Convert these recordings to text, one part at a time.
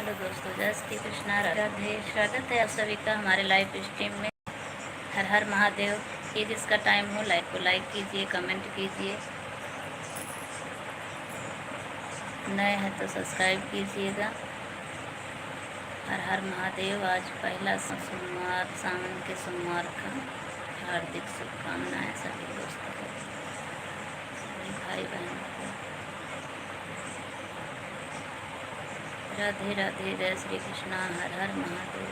Hello दोस्तों, जय श्री कृष्णा, राधे। स्वागत है आप सभी का हमारे लाइव स्ट्रीम में। हर हर महादेव। ये जिसका टाइम हो लाइव को लाइक कीजिए, कमेंट कीजिए, नए हैं तो सब्सक्राइब कीजिएगा। हर हर महादेव। आज पहला सोमवार, सावन के सोमवार का हार्दिक शुभकामनाएं सभी दोस्तों को, सभी भाई बहनों को। राधे राधे, जय श्री कृष्णा, हर हर महादेव।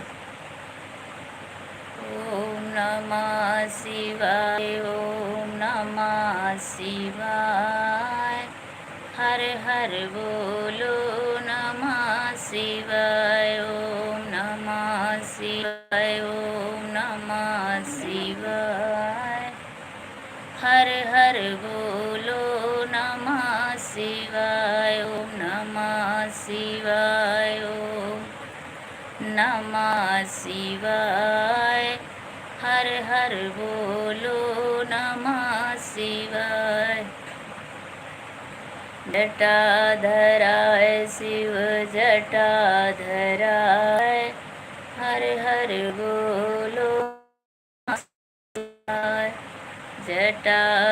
ओम नमः शिवाय, ओम नमः शिवाय, हर हर बोलो नमः शिवाय, ओम नमः शिवाय, ओम नमः शिवाय, हर हर बोलो नमः शिवाय, ओम नमः शिवाय, ओम नमः शिवाय, हर हर बोलो नमः शिवाय। जटाधराय शिव जटाधराय, हर हर बोलो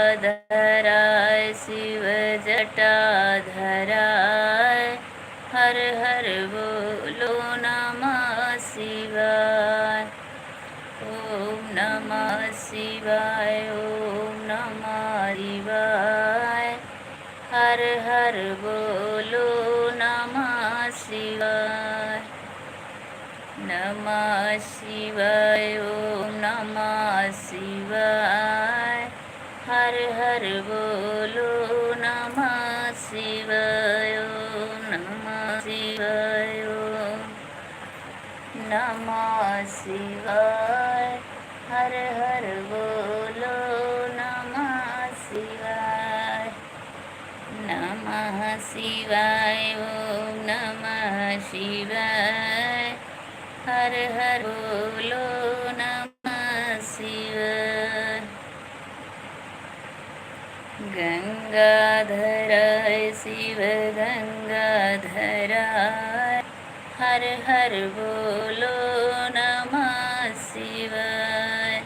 जटाधराय शिव जटाधराय, हर हर बोलो नमः शिवाय। ओम नमः शिवाय, ओम नमः शिवाय, हर हर बोलो नमः शिवाय। नमः शिवाय, ओम नमः शिवाय, हर हर बोलो नमः शिवाय, ओम नमः शिवाय, ओम नमः शिवाय, हर हर बोलो नमः शिवाय। नमः शिवाय, ओम नमः शिवाय, हर हर बोलो नमः शिवाय। गंगाधराय शिव गंगाधराय, हर हर बोलो नमः शिवाय।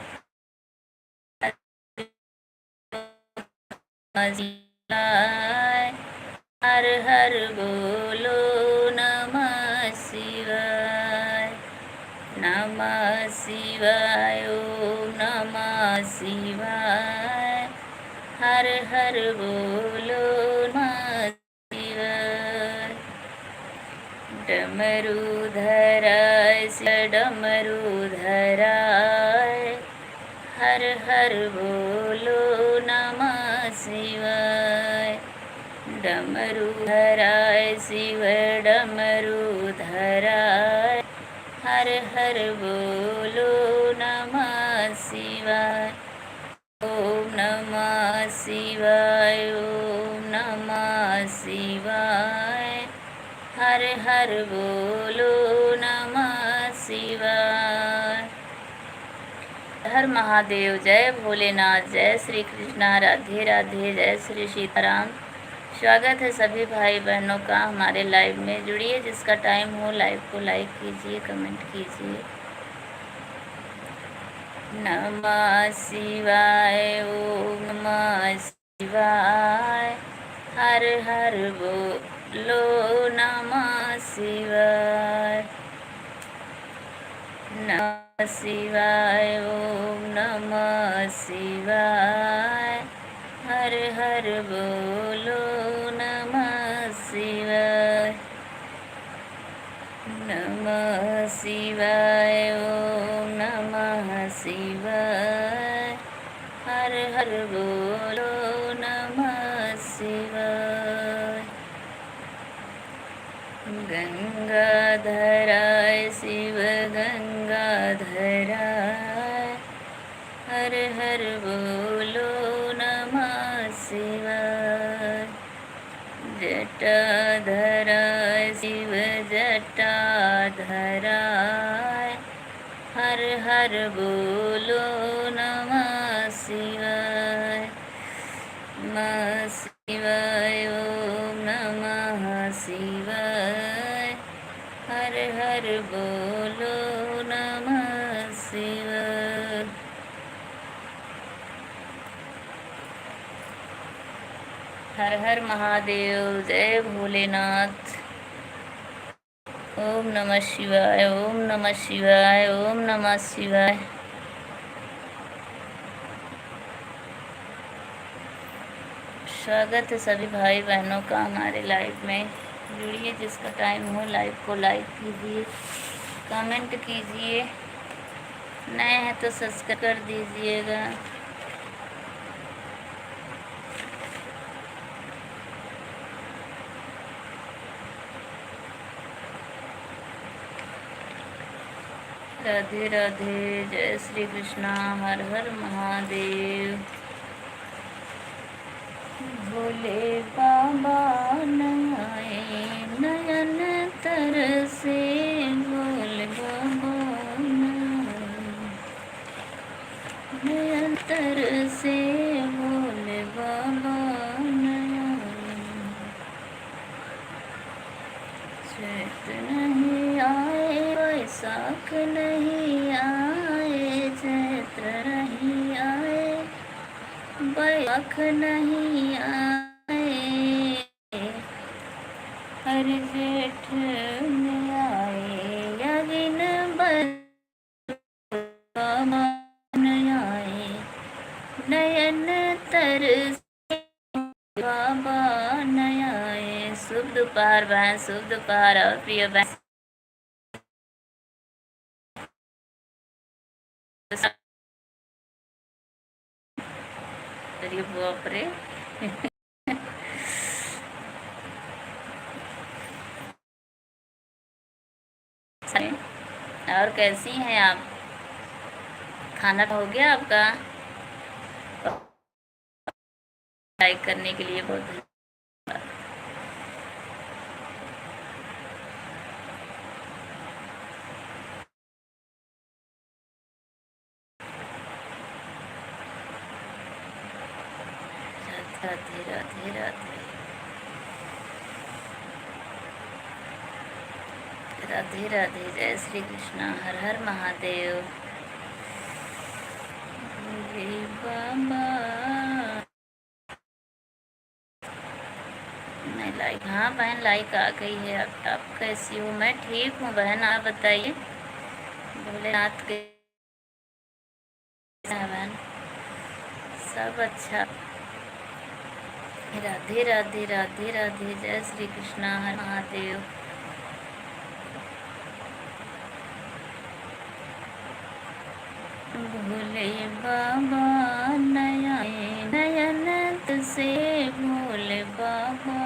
हर हर बोलो नमः शिवाय। नमः शिवाय, ओम नमः शिवाय, हर हर बोलो नमः शिवाय। डमरूधराय डमरूधराय, हर हर बोलो नमः शिवाय। डमरूधराय शिव डमरूधराय, हर हर बोलो नमः शिवाय। ओम नमः शिवाय, ओम नमः शिवाय, हर हर बोलो नमः शिवाय। हर महादेव। जय भोलेनाथ, जय श्री कृष्णा, राधे राधे, जय श्री सीताराम। स्वागत है सभी भाई बहनों का हमारे लाइव में। जुड़िए, जिसका टाइम हो लाइव को लाइक कीजिए, कमेंट कीजिए। नमः शिवाय, ओम नमः शिवाय, हर हर बोलो नमः शिवाय। नमः शिवाय, ओम नमः शिवाय, हर हर बोलो नमः शिवाय। नमः शिवाय, ओम नमः शिवाय, हर हर बोलो नमः शिवाय। गंगाधराय शिव गंगाधराय, हर हर बोलो नमः शिवाय। जटाधराय शिव जटाधराय, हर हर बोलो नमः शिवाय। नमः शिवाय, ओम नमः शिवाय, हर हर हर बोलो नमः शिवाय। हर हर महादेव, जय भोलेनाथ। ओम नमः शिवाय, ओम नमः शिवाय, ओम नमः शिवाय। स्वागत है सभी भाई बहनों का हमारे लाइव में। जुड़िए, जिसका टाइम हो लाइव को लाइक कीजिए, कमेंट कीजिए, नए हैं तो सब्सक्राइब कर दीजिएगा। राधे राधे, जय श्री कृष्णा, हर हर महादेव। भोले बाबा नए नयन तरसे, भोले बाबा नयन तरसे, भोले बाबा नयन। चैत नहीं आए, वैशाख नहीं आए, चैत्र नहीं आए, बैसाख नहीं आए, हर जेठ में आए, यगिन नहीं आए, नयन तरसे बाबा नया आए। शुभ दोपहर बहन, शुभ दोपहर और प्रिय बहन। अरे बाप रे। और कैसी हैं आप? खाना हो गया आपका? लाइक करने के लिए बहुत धन्यवाद। राधे राधे राधे राधे राधे, जय श्री कृष्णा, हर हर महादेव। भोले बाबा मैं लाइक, हाँ बहन लाइक आ गई है। आप कैसी हो? मैं ठीक हूँ बहन, आप बताइए। भोलेनाथ के बहन सब अच्छा। राधे राधे राधे राधे, जय श्री कृष्णा, हर महादेव। भोले बाबा नया नयन से, भोले बाबा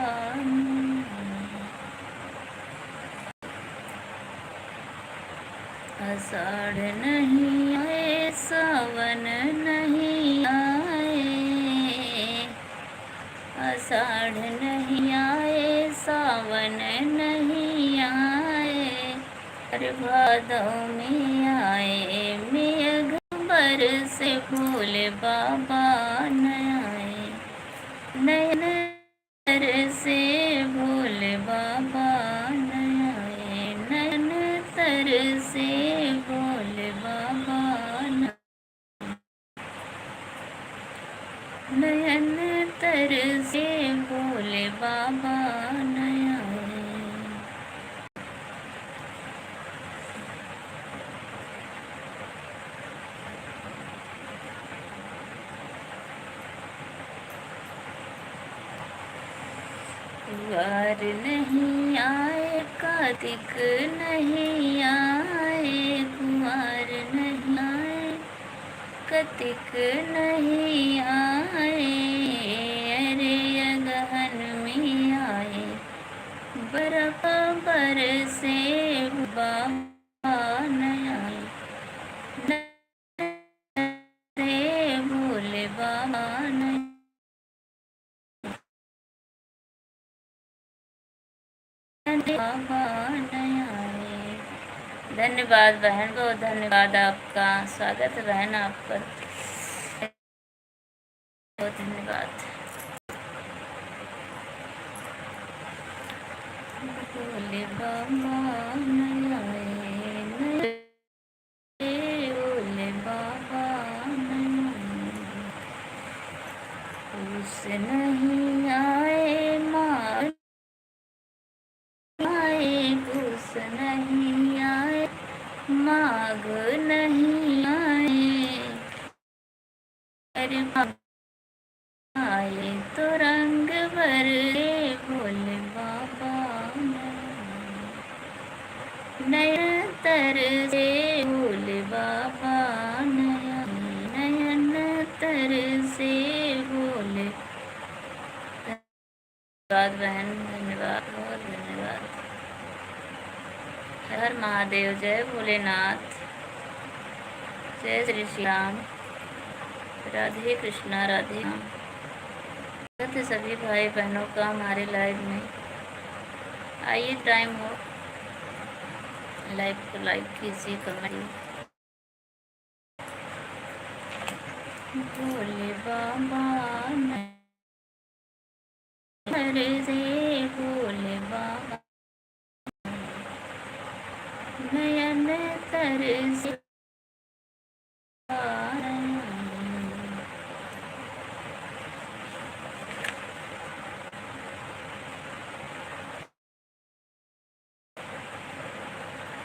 आषाढ़ नहीं आए, सावन नहीं आए, आषाढ़ नहीं आए, सावन नहीं आए, हर भादों में आए, मेघ बरसे, भोले बाबा नया आए, नयन तरसे, भोले बाबा नया आए, नयन तरसे, भोले बाबा नयन तरसे, भोले बाबा नया आए। कुंवार नहीं आए, कार्तिक नहीं आए, कुंवार नहीं आए, कार्तिक नहीं आए, अरे अगहन में आए, बर्फ बरसे, बाबा नया आए, भोले बाबा नया बाबा नया आए। धन्यवाद बहन, बहुत धन्यवाद आपका। स्वागत है बहन आपका, बहुत धन्यवाद। भोले बाबा नया नहीं आए, माघ नहीं आए, अरे आए तो रंग भरे भोले बाबा नयन तर से भोले बाबा नयन तर से भोले। धन्यवाद बहन, धन्यवाद, बहुत धन्यवाद। हर महादेव, जय भोलेनाथ, जय श्री श्री राम, राधे कृष्णा, राधे राम। स्वागत है सभी भाई बहनों का हमारे लाइव में। आइए, टाइम हो, लाइव को लाइक कीजिए, कमेंट। भोले बाबा नयन से भोले बाबा नयन तर से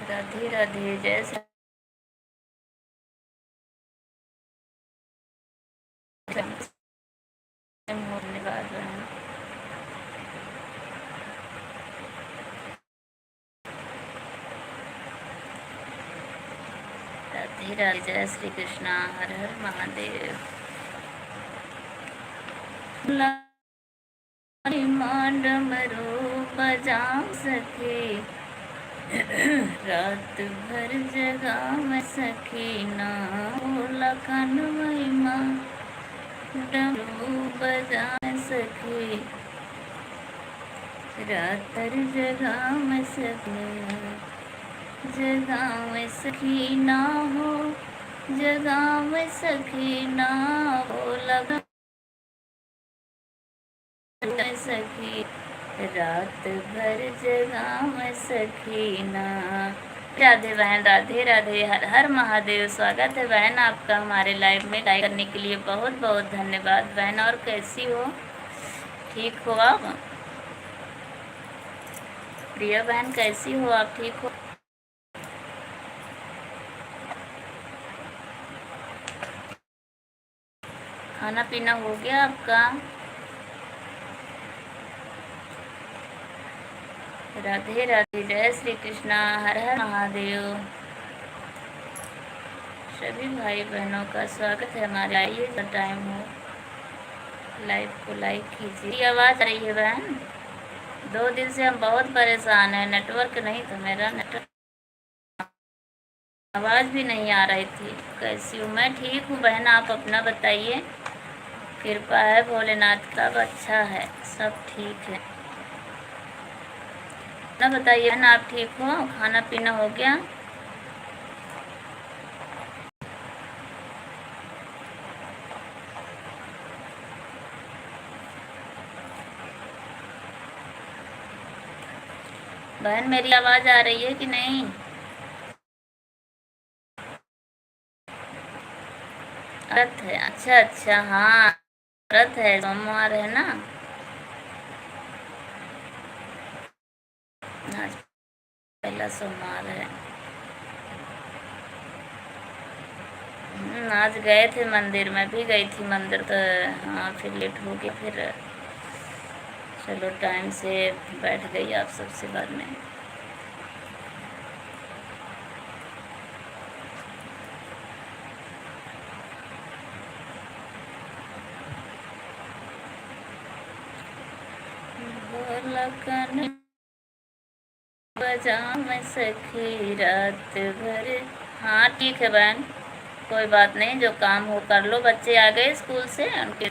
राधे राधे, जय श्री धन्यवाद बहन। राधे राधे, जय श्री कृष्णा, हर हर महादेव। डमरू बजा सके, रात भर जगा में सकी ना बोला कन महिमा। डमरू बजा सके, रात भर जगा में सके, जगा में सखी ना हो, जगा में सखी ना हो लगा सखी, रात भर जगा में सखी ना। राधे बहन, राधे राधे, हर हर महादेव। स्वागत है बहन आपका हमारे लाइव में। लाइक करने के लिए बहुत बहुत धन्यवाद बहन। और कैसी हो, ठीक हो आप? प्रिया बहन कैसी हो आप, ठीक हो? खाना पीना हो गया आपका? राधे राधे, जय श्री कृष्णा, हर हर महादेव। सभी भाई बहनों का स्वागत है हमारे। आइए, टाइम हो, लाइव को लाइक कीजिए। आवाज़ आ रही है बहन? 2 दिन से हम बहुत परेशान हैं, नेटवर्क नहीं था मेरा, नेटवर्क आवाज़ भी नहीं आ रही थी। कैसी हूँ? मैं ठीक हूँ बहन, आप अपना बताइए। कृपा है भोलेनाथ का, अच्छा है, सब ठीक है। ना बताइए ना, आप ठीक हो? खाना पीना हो गया? बहन मेरी आवाज़ आ रही है कि नहीं? व्रत है, अच्छा अच्छा, हाँ व्रत है, सोमवार है ना आज, पहला सोमवार है। आज गए थे मंदिर, मैं भी गई थी मंदिर, तो हाँ फिर लेट हो गया। फिर चलो टाइम से बैठ गई आप सबसे बाद में। बजा में सखी रात भर। हाँ ठीक है बहन, कोई बात नहीं, जो काम हो कर लो। बच्चे आ गए स्कूल से, उनके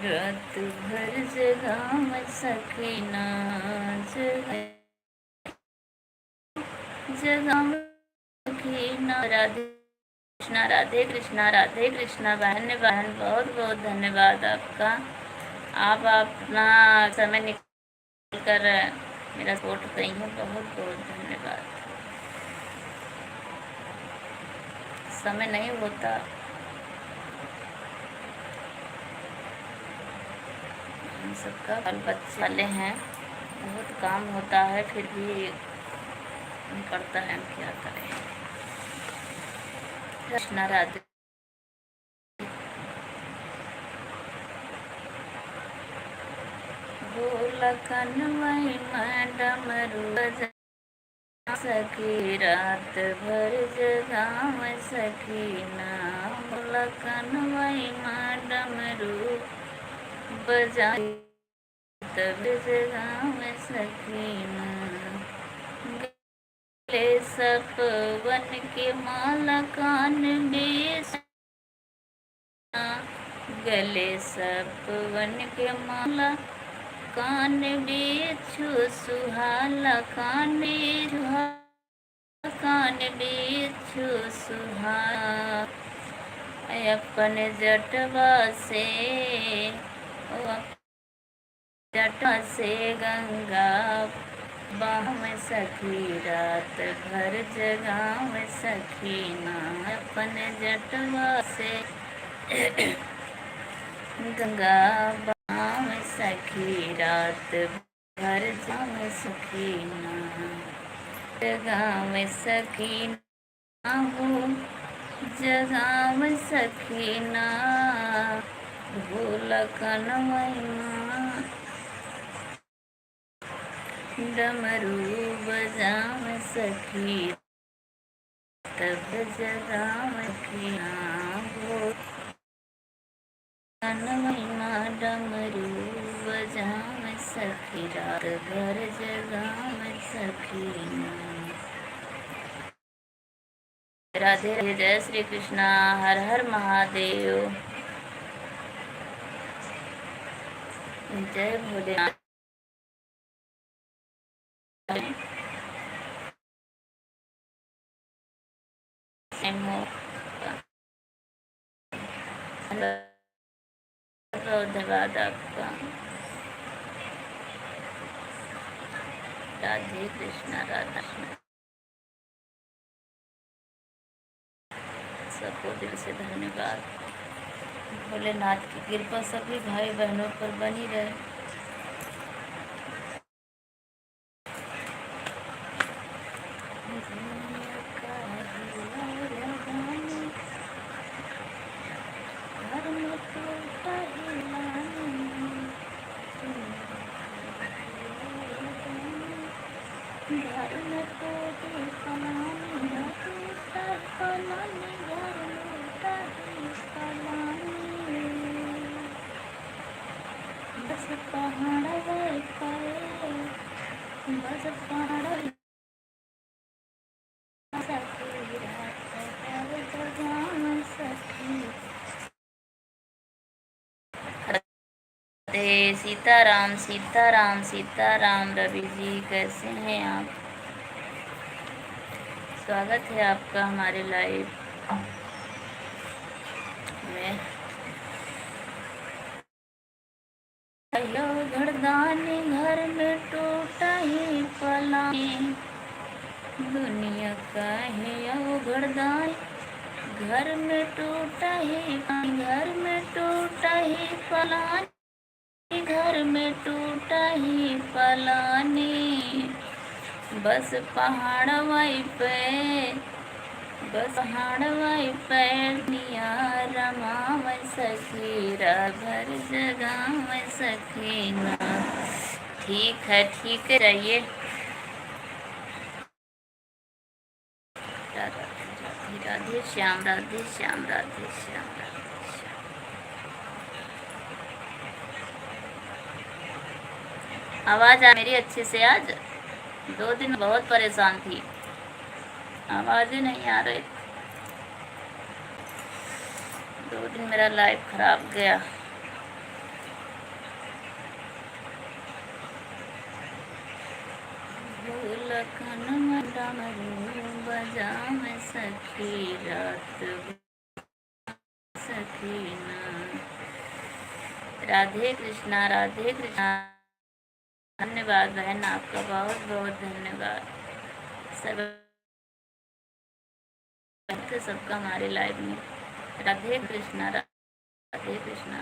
रात भर जगा में सखी ना, जगा में सखी ना। राधे कृष्णा, राधे कृष्णा, राधे कृष्णा। बहन बहुत बहुत धन्यवाद आपका। आप अपना समय निकाल कर मेरा सपोर्ट करी है, बहुत बहुत धन्यवाद। समय नहीं होता हम सबका बाल बच्चे वाले हैं, बहुत काम होता है, फिर भी करता है, हम क्या करें। कृष्णा राधे। ढोलकन वही मैडम रोज सखी रात भर जगाव सखी ना। ढोलकन वही मैडम रू बजाई तब जगाव सखी ना। गले सपवन के माला कान बेच, गले सपवन के माला कान बिछु सुहाला, कान कान बिछु सुहाला। अपन जटवा से जटा से गंगा बाम सखी रात भर जगाव सखी ना। अपन जटवा से गंगा बाम सखी रात भर जाम सखी ना। जगाव सखी ना हो जगाव सखी ना। ढोलकन महिमा डमरू बजाव सखी तब जगाव सखी ना। ढोलकन महिमा डमरू बजाव सखी रात भर जगाव सखी ना। राधे राधे। जय श्री कृष्णा। हर हर महादेव। जय भोलेनाथ। धन्यवाद आपका। राधे कृष्णा राधा कृष्णा। सबको दिल से धन्यवाद। भोलेनाथ की कृपा सभी भाई बहनों पर बनी रहे। बस पहाड़ बस पहाड़ सीताराम सीताराम सीताराम। रवि जी कैसे हैं आप? स्वागत है आपका हमारे लाइव में। हेलो घरदानी घर में टूटा ही पलानी, दुनिया का है यो घरदानी घर में टूटा ही, घर में टूटा ही पलानी, घर में टूटा ही पलानी। बस पहाड़ वाई पे बस पहाड़ वाई पे निया रमाव सखी राभर जगाव सखी ना। ठीक है रहिए। राधे श्याम राधे श्याम राधे श्याम राधे श्याम। आवाज आ मेरी अच्छे से? आज 2 दिन बहुत परेशान थी, आवाज ही नहीं आ रही। 2 दिन मेरा लाइफ खराब गया। ढोलकन डमरू बजाव सखी रात सखी ना। राधे कृष्णा राधे कृष्णा। धन्यवाद बहन, आपका बहुत बहुत धन्यवाद। सबका हमारे लाइव में। राधे कृष्णा राधे कृष्णा।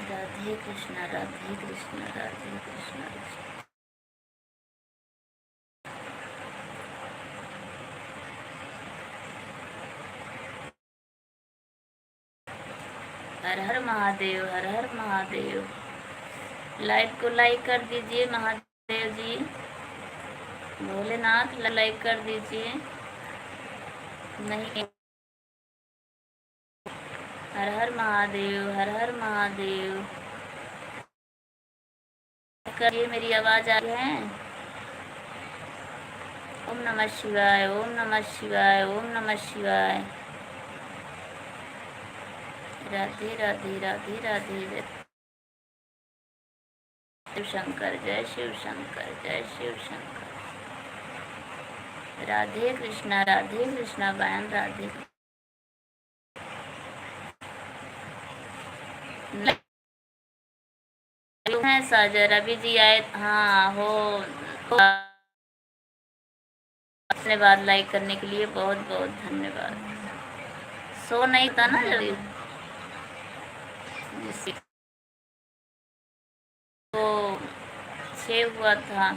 राधे कृष्णा राधे कृष्णा राधे कृष्णा। हर हर महादेव, हर हर महादेव। लाइव को लाइक कर दीजिए महादेव जी, भोलेनाथ लाइक कर दीजिए। नहीं, हर हर महादेव, हर हर महादेव करिए। मेरी आवाज आ रही है? ओम नमः शिवाय, ओम नमः शिवाय, ओम नमः शिवाय। राधे राधे राधे राधे। शिव शंकर, जय शिव शंकर, जय शिव शंकर। राधे कृष्णा बहन राधे। है साजर, रवि जी आए। हाँ हो। धन्यवाद लाइक करने के लिए, बहुत बहुत धन्यवाद। सो नहीं था ना रवि, तो 6 हुआ था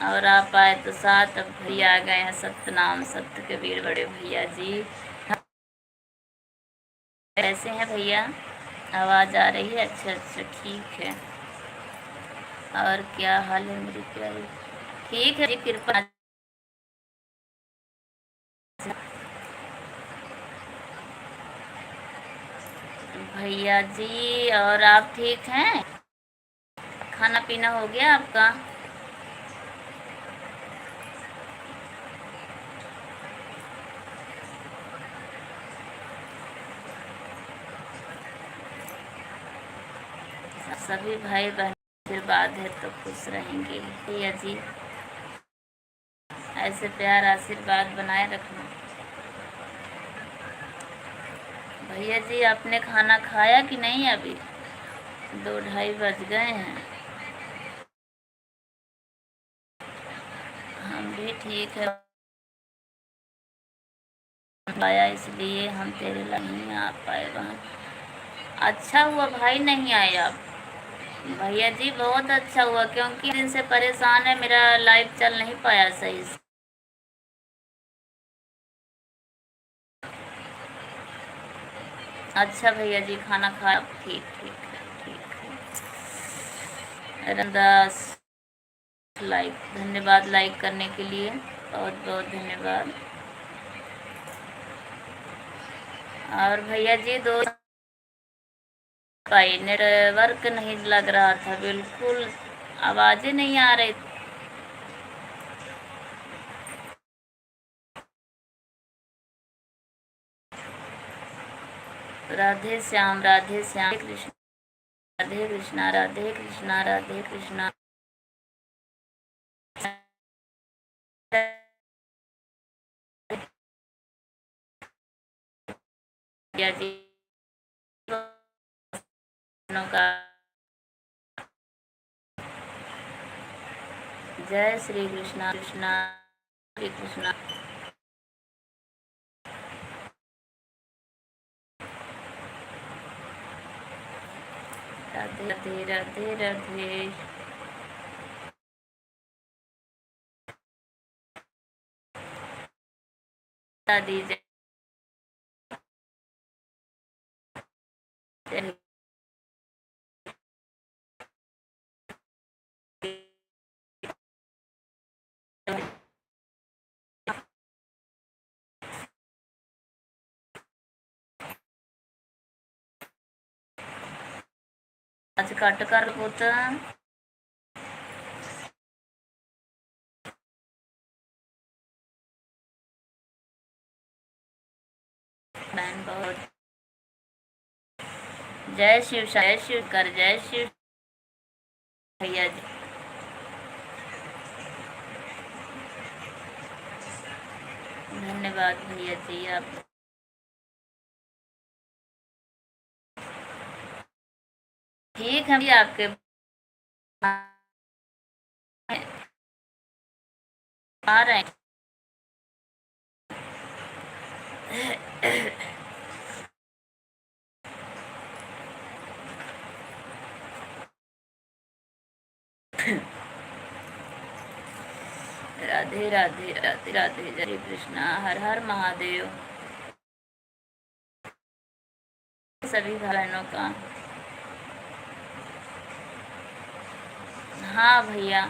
और आप आए तो 7। अब भैया आ गए हैं, सत्यनाम सत्य के वीर बड़े भैया जी। कैसे हैं भैया? आवाज़ आ रही है? अच्छा अच्छा, ठीक है। और क्या हाल है मेरी प्यारी? ठीक है जी, कृपा। भैया जी और आप ठीक हैं? खाना पीना हो गया आपका? सभी भाई बहन आशीर्वाद है तो खुश रहेंगे भैया जी। ऐसे प्यार आशीर्वाद बनाए रखना। भैया जी आपने खाना खाया कि नहीं? अभी 2 ढाई बज गए हैं। हम भी ठीक है, आया इसलिए हम तेरे लिए नहीं आ पाए वहाँ। अच्छा हुआ भाई नहीं आए आप। भैया जी बहुत अच्छा हुआ, क्योंकि दिन से परेशान है, मेरा लाइव चल नहीं पाया सही से। अच्छा भैया जी खाना खाया? ठीक ठीक है, ठीक है। रमदास लाइक, धन्यवाद लाइक करने के लिए, बहुत बहुत धन्यवाद। और भैया जी दो भाई नेटवर्क नहीं लग रहा था बिल्कुल, आवाज़ें नहीं आ रही। राधे श्याम, राधे श्याम कृष्ण, राधे कृष्णा, राधे कृष्णा, राधे कृष्णा। भैया जी का जय श्री कृष्णा कृष्णा श्री कृष्णा। राधे राधे राधे राधे। दीजिए आज कट कर पुत बहन बहुत। जय शिव, जय शिव कर, जय शिव भैया जी। धन्यवाद भैया जी आप। ठीक है भी आपके आ रहे हैं। राधे राधे राधे राधे, जय कृष्णा, हर हर महादेव सभी बहनों का। हाँ भैया,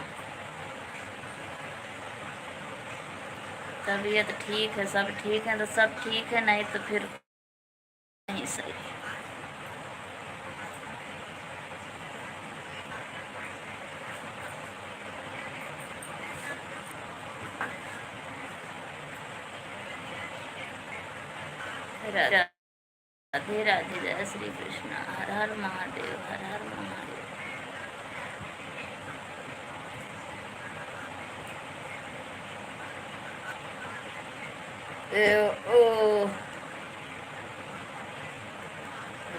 तबीयत ठीक है, सब ठीक है तो सब ठीक है, नहीं तो फिर नहीं सही। राधे राधे, जय श्री कृष्ण, हर हर महादेव, हर हर महादेव। ओ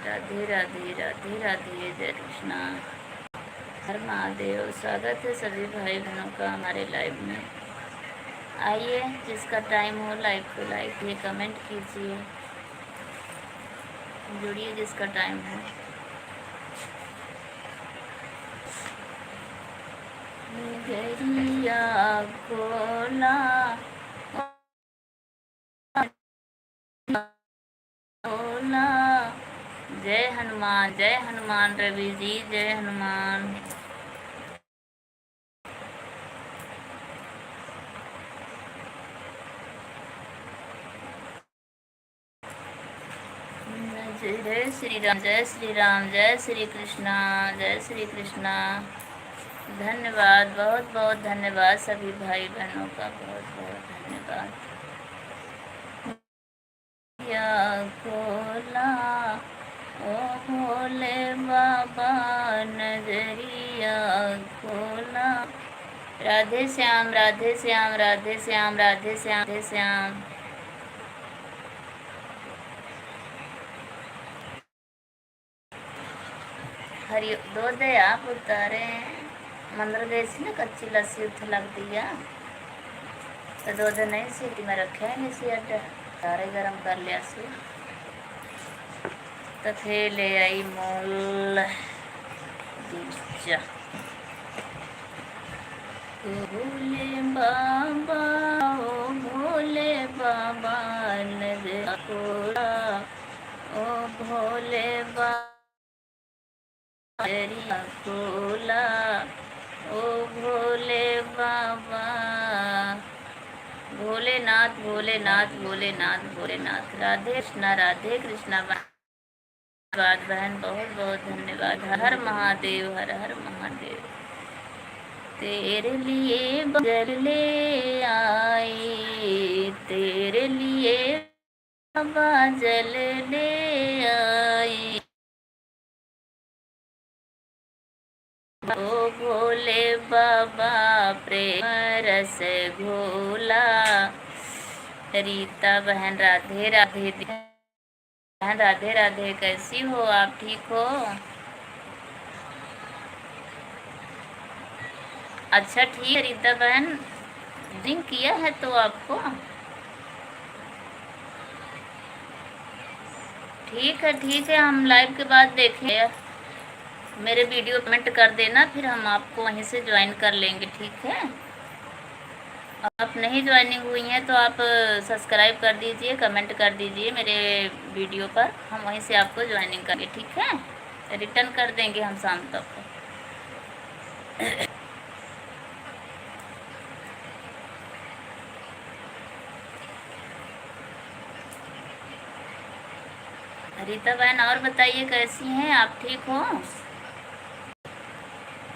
राधे राधे राधे राधे, जय कृष्णा, हर महादेव। स्वागत है सभी भाई बहनों का हमारे लाइव में। आइए, जिसका टाइम हो लाइव को लाइक कीजिए, कमेंट कीजिए, जुड़िए जिसका टाइम हो। गरिया कोला कोला, जय हनुमान, जय हनुमान रवि जी, जय हनुमान। जय श्री राम, जय श्री राम, जय श्री कृष्णा, जय श्री कृष्णा। धन्यवाद, बहुत बहुत धन्यवाद सभी भाई बहनों का, बहुत बहुत धन्यवाद। या खोला ओ भोले बाबा, नजरिया खोला। राधे श्याम, राधे श्याम, राधे श्याम, राधे श्याम, राधे श्याम। हरि दूध आप उतारे मंदिर गए ना, कच्ची लस्सी उठ लग दिया तो दूध नहीं सीटी में रखे हैं, इसी अड्डा सारे गरम कर लिया सी। तो फिर ले आई मूल दीजा। भोले बाबा ओ भोले बाबा, नजर खोला ओ भोले बाबा, नजरिया खोला ओ भोले बाबा। भोलेनाथ भोलेनाथ भोलेनाथ भोलेनाथ। राधे कृष्णा, राधे कृष्णा। धन्यवाद बहन, बहुत बहुत धन्यवाद। हर हर महादेव, हर हर महादेव। तेरे लिए जल ले आई, तेरे लिए बाबा जल ले आई, ओ भोले बाबा प्रेम रस घोला। रीता बहन राधे राधे, बहन राधे राधे, कैसी हो आप, ठीक हो? अच्छा ठीक है रीता बहन, ड्रिंक किया है तो आपको ठीक है, ठीक है। हम लाइव के बाद देखें, मेरे वीडियो कमेंट कर देना, फिर हम आपको वहीं से ज्वाइन कर लेंगे, ठीक है? आप नहीं ज्वाइनिंग हुई हैं तो आप सब्सक्राइब कर दीजिए, कमेंट कर दीजिए मेरे वीडियो पर, हम वहीं से आपको ज्वाइनिंग करेंगे, ठीक है? रिटर्न कर देंगे हम शाम तक। रीता बहन और बताइए कैसी हैं आप, ठीक हो?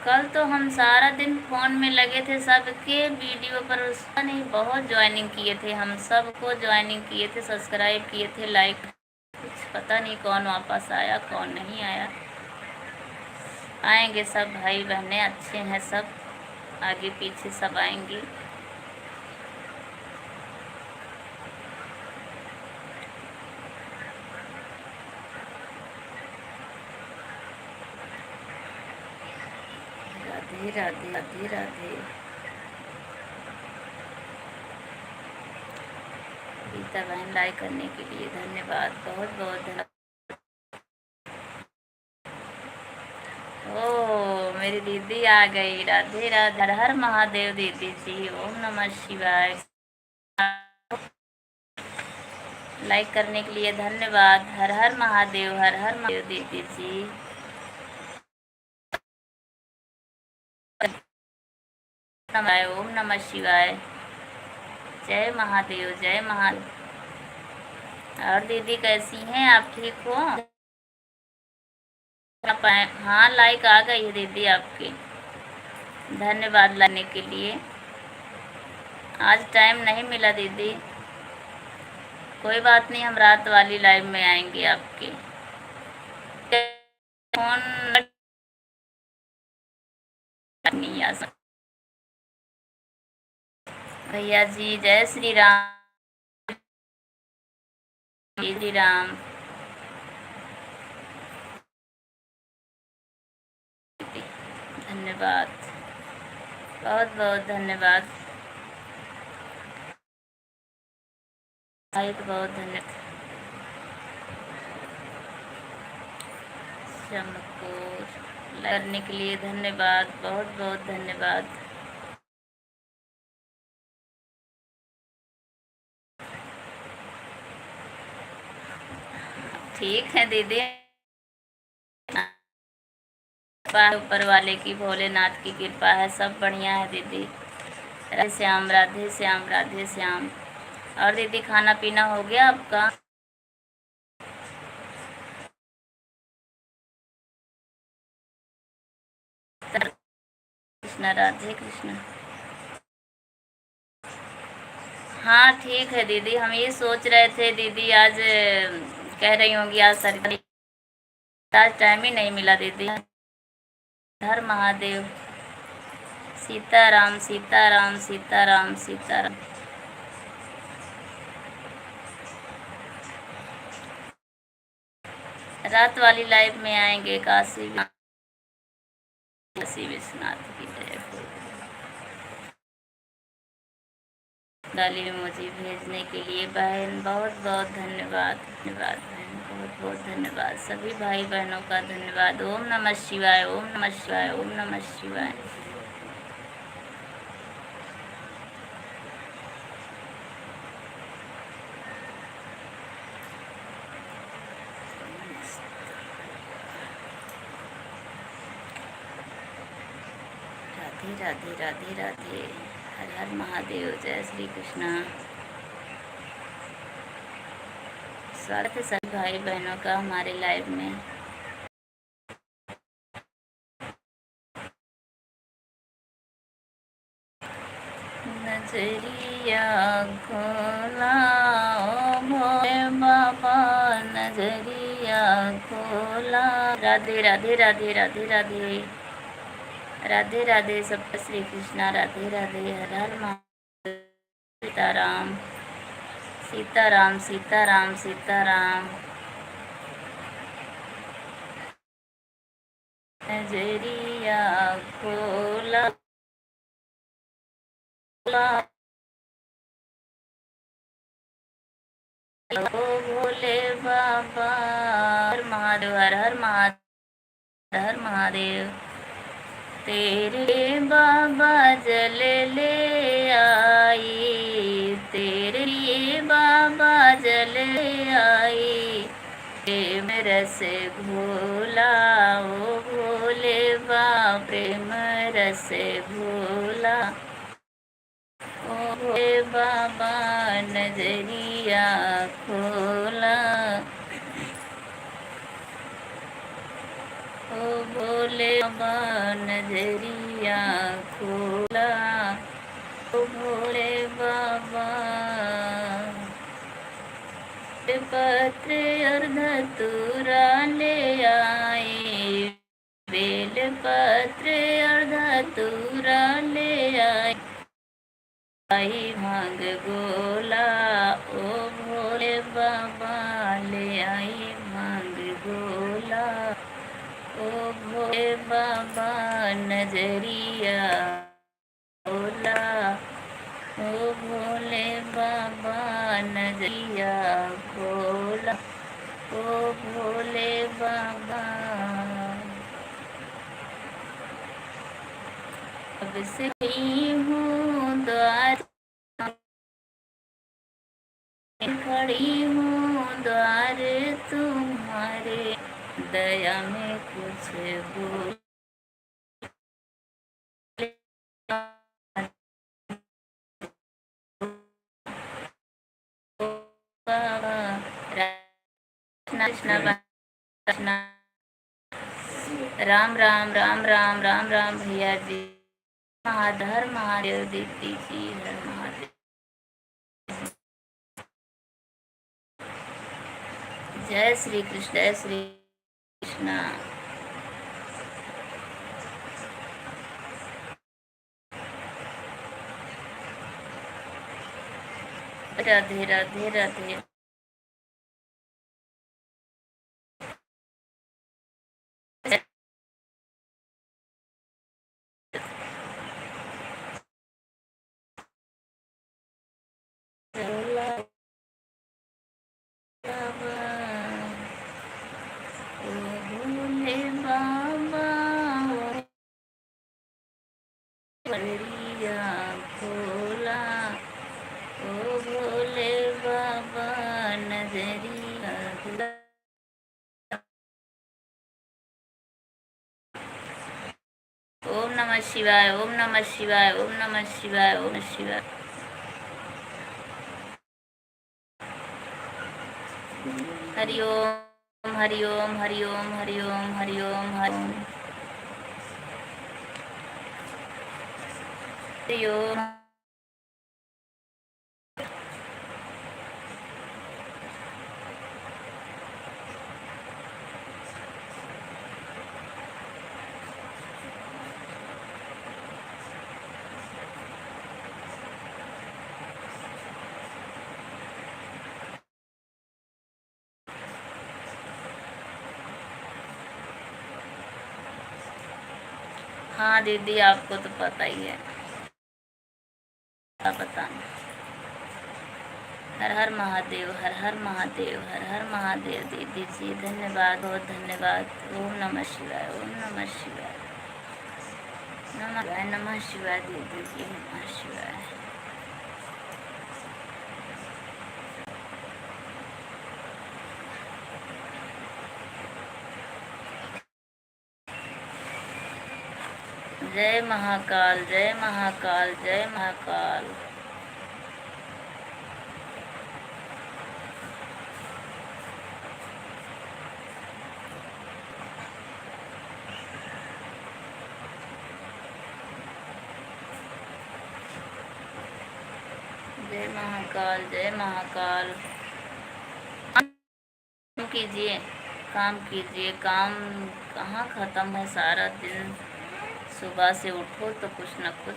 कल तो हम सारा दिन फ़ोन में लगे थे, सबके वीडियो पर उसका नहीं, बहुत ज्वाइनिंग किए थे, हम सबको ज्वाइनिंग किए थे, सब्सक्राइब किए थे, लाइक। कुछ पता नहीं कौन वापस आया कौन नहीं आया। आएंगे सब भाई बहनें, अच्छे हैं सब, आगे पीछे सब आएंगे। राधे राधे राधे राधे। गीता बहन लाइक करने के लिए धन्यवाद, बहुत बहुत धन्यवाद। ओह मेरी दीदी आ गई। राधे राधे। हर हर महादेव दीदी जी। ओम नमः शिवाय। लाइक करने के लिए धन्यवाद। हर हर महादेव, हर हर महादेव दीदी जी। ओम नमः शिवाय। जय महादेव, जय महादेव। और दीदी कैसी हैं आप, ठीक हो? हाँ, लाइक आ गई है दीदी आपकी। धन्यवाद लाने के लिए। आज टाइम नहीं मिला दीदी। कोई बात नहीं, हम रात वाली लाइव में आएंगे आपके। फोन नहीं आ सकता। भैया जी जय श्री राम। जय श्री राम। धन्यवाद, बहुत बहुत धन्यवाद भाई, बहुत धन्यवाद। चमकोर करने के लिए धन्यवाद, बहुत बहुत धन्यवाद। ठीक है दीदी, ऊपर वाले की, भोलेनाथ की कृपा है, सब बढ़िया है दीदी। राधे श्याम, राधे श्याम, राधे श्याम। और दीदी खाना पीना हो गया आपका? कृष्ण, राधे कृष्ण। हाँ ठीक है दीदी, हम ये सोच रहे थे दीदी, आज कह रही होंगी आज सरकारी, आज टाइम ही नहीं मिला दीदी। हर महादेव। सीताराम, सीताराम, सीताराम, सीताराम। रात वाली लाइव में आएंगे। काशी विश्वनाथ की जय। डाली इमोजी भेजने के लिए बहन, बहुत बहुत धन्यवाद। धन्यवाद बहन, बहुत बहुत धन्यवाद। सभी भाई बहनों का धन्यवाद। ओम नमः शिवाय, ओम नमः शिवाय, ओम नमः शिवाय। राधे राधे, राधे राधे। हर हर महादेव। जय श्री कृष्णा। स्वागत है सभी भाई बहनों का हमारे लाइव में। नजरिया खोला भोले बाबा, नजरिया खोला। राधे राधे, राधे राधे, राधे राधे राधे। सबका श्री कृष्णा। राधे राधे। हर हर महादेव। सीताराम, सीताराम, सीताराम, सीताराम। नजरिया खोला ओ भोले बाबा। हर महादेव, हर हर महादेव, हर महादेव। तेरे बाबा जल ले आई, तेरे लिए बाबा जल आई। प्रेम रस घोला ओ भोले बाबा, प्रेम रस घोला ओ भोले बाबा, नजरिया खोला ओ भोले बाबा, नजरिया खोला ओ भोले बाबा। पत्र और धतूरा ले आए, बेल पत्र और धतूरा ले आए। आई भांग गोला ओ भोले बाबा, ले आई भांग गोला ओ भोले बाबा, नजरिया खोला ओ भोले बाबा, नजरिया खोला ओ भोले बाबा। अब से खड़ी हूँ द्वार, खड़ी हूँ द्वार तुम्हारे, दया में कुछ बोल कृष्ण कृष्ण। राम राम राम राम राम राम भैया जी। महाधर महादेव दीदी जी, हर महादेव। जय श्री कृष्ण, जय श्री कृष्ण। राधे राधे राधे। भोले बाबा बलिया भोला, ओ भोले बाबा नजरिया भोला। ओम नमः शिवाय, ओम नमः शिवाय, ओम नमः शिवाय, ओम नमः शिवाय। हरि ओम हरि ओम हरि ओम हरि ओम हरि ओम हरि ओम हरि ओम। हाँ दीदी, आपको तो पता ही है, क्या बताना। हर हर महादेव, हर हर महादेव, हर हर महादेव दीदी जी, धन्यवाद, बहुत धन्यवाद। ओम नमः शिवाय, ओम नमः शिवाय, नमः शिवाय दीदी जी, नमः शिवाय। जय महाकाल, जय महाकाल, जय महाकाल। जय महाकाल, जय महाकाल। काम कीजिए, काम कीजिए, काम कहाँ ख़त्म है सारा दिन। सुबह से उठो तो कुछ न कुछ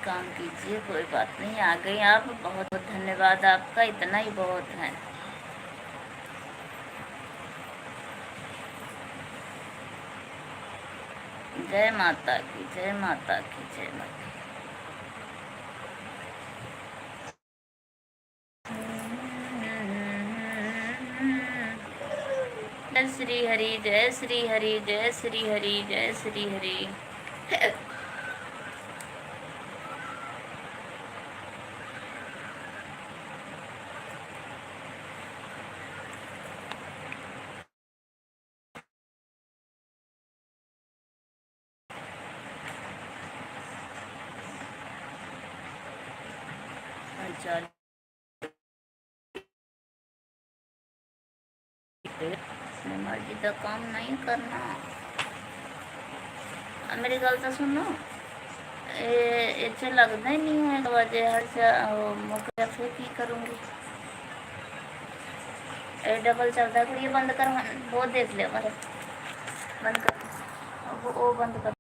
काम कीजिए, कोई बात नहीं। आ गई आप, बहुत बहुत धन्यवाद आपका, इतना ही बहुत है। जय माता की, जय माता की, जय माता। जय श्री हरि, जय श्री हरि, जय श्री हरि, जय श्री हरि। मर्जी का काम नहीं करना। मेरी गल तो सुनो, इतने लगता ही नहीं है वजह हर मौके फिर की करूँगी। डबल चलता है, ये बंद कर, वो देख ले बस, बंद कर, वो बंद कर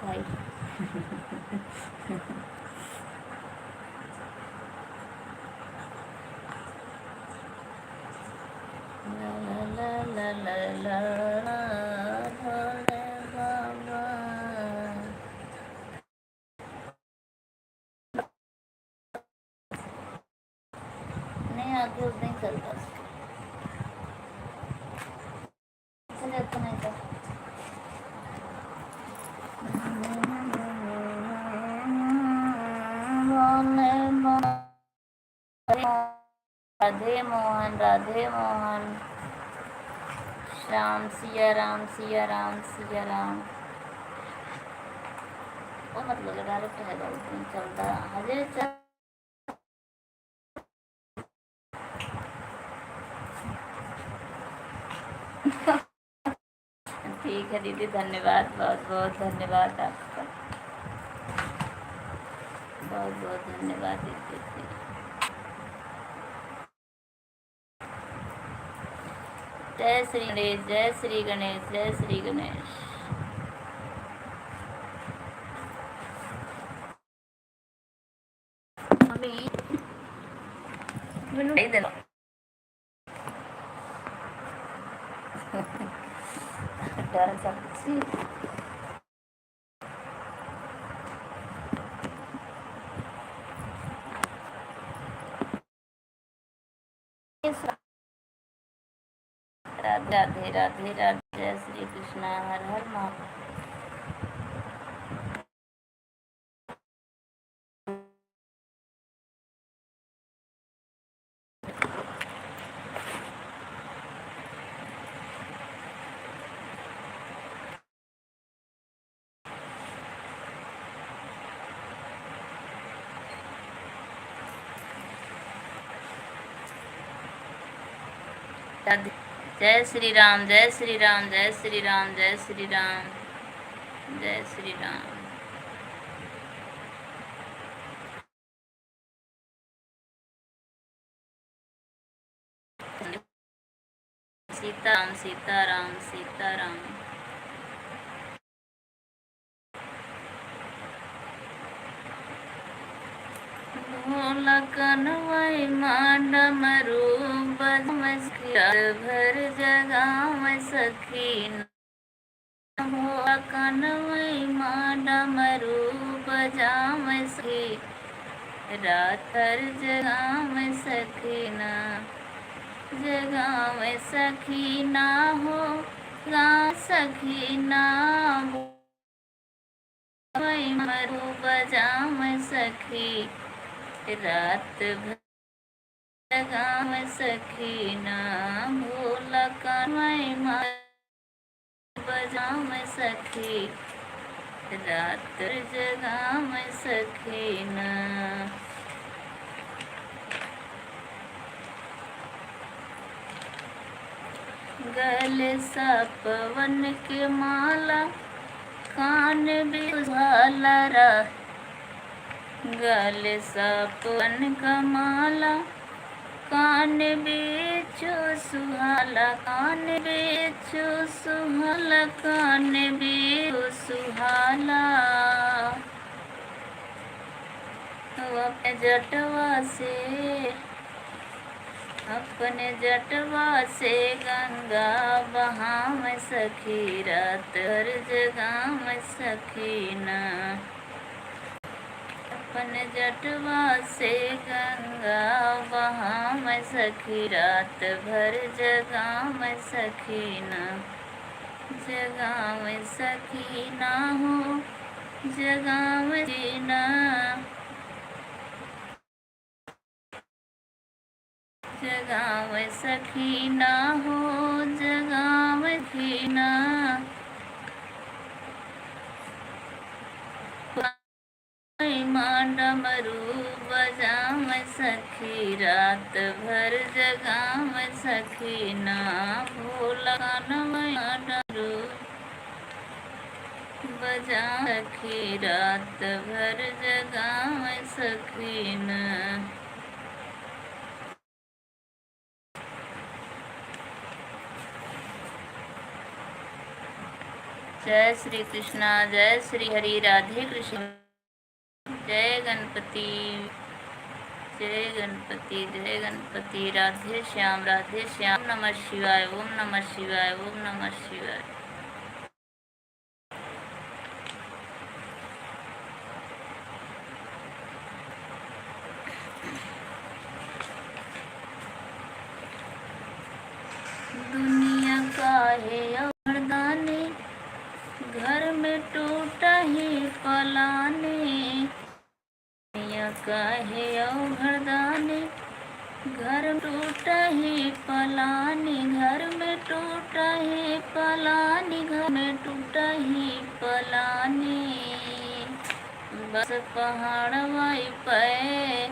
भाई। ला ला ला ला ला, भोले बाबा। नहीं आगे उतना ही चलता, चले तो नहीं था। राधे मोहन, राधे मोहन। राम सिया राम, सिया राम, सिया राम। वो मतलब डायरेक्ट है चलता हजे चल। ठीक है दीदी, धन्यवाद, बहुत बहुत धन्यवाद आपका, बहुत बहुत धन्यवाद दीदी। जय श्री गणेश, जय श्री गणेश, जय श्री गणेश। नहीं देना डर सकती राधे राधे राधे राधे, जय श्री कृष्णा, हर हर महादेव। जय श्री राम, जय श्री राम, जय श्री राम, जय श्री राम, जय श्री राम। सीताराम, सीताराम, सीताराम। भोला कन्हई माडमरू भर जगाव सखी। भोला कन्हई माडमरू बजाव सखी, रात भर जगाव सखीना, जगाव सखीना हो गा सखीना। मरू बजाव सखी, रात भर जगाव सखीना। भोला कन्हई बजाव सखी, रात जगाव सखीना। गले सपवन के माला, कान भी झालरा। गले सपवन का माला, कान बेचो सुहाला, कान बेचो सुहाला, कान बेचो सुहाला। अपने जटवा से, अपने जटवा से गंगा बहाव सखी, रात हर जगाव सखीना। अपने जटवा से गंगा बहाव सखी, रात भर जगाव सखीना, जगाव सखीना हो जगाव जीना। जगाव सखीना हो जगाव सखीना। माडमरू बजाव सखी, रात भर जगाव सखीना। भोला कन्हई माडमरू बजा सखी, रात भर जगाव सखीना। जय श्री कृष्णा, जय श्री हरि, राधे कृष्ण। जय गणपति, जय गणपति, जय गणपति। राधे श्याम, राधे श्याम। नमः शिवाय, ओम नमः शिवाय, ओम नमः शिवाय। दुनिया का है वरदानी, घर में टूटा ही पलानी। दुनिया का है वरदानी, घर टूटा ही पलानी, घर में टूटा ही पलानी, घर में टूटा ही पलानी। बस पहाड़ वाई पे,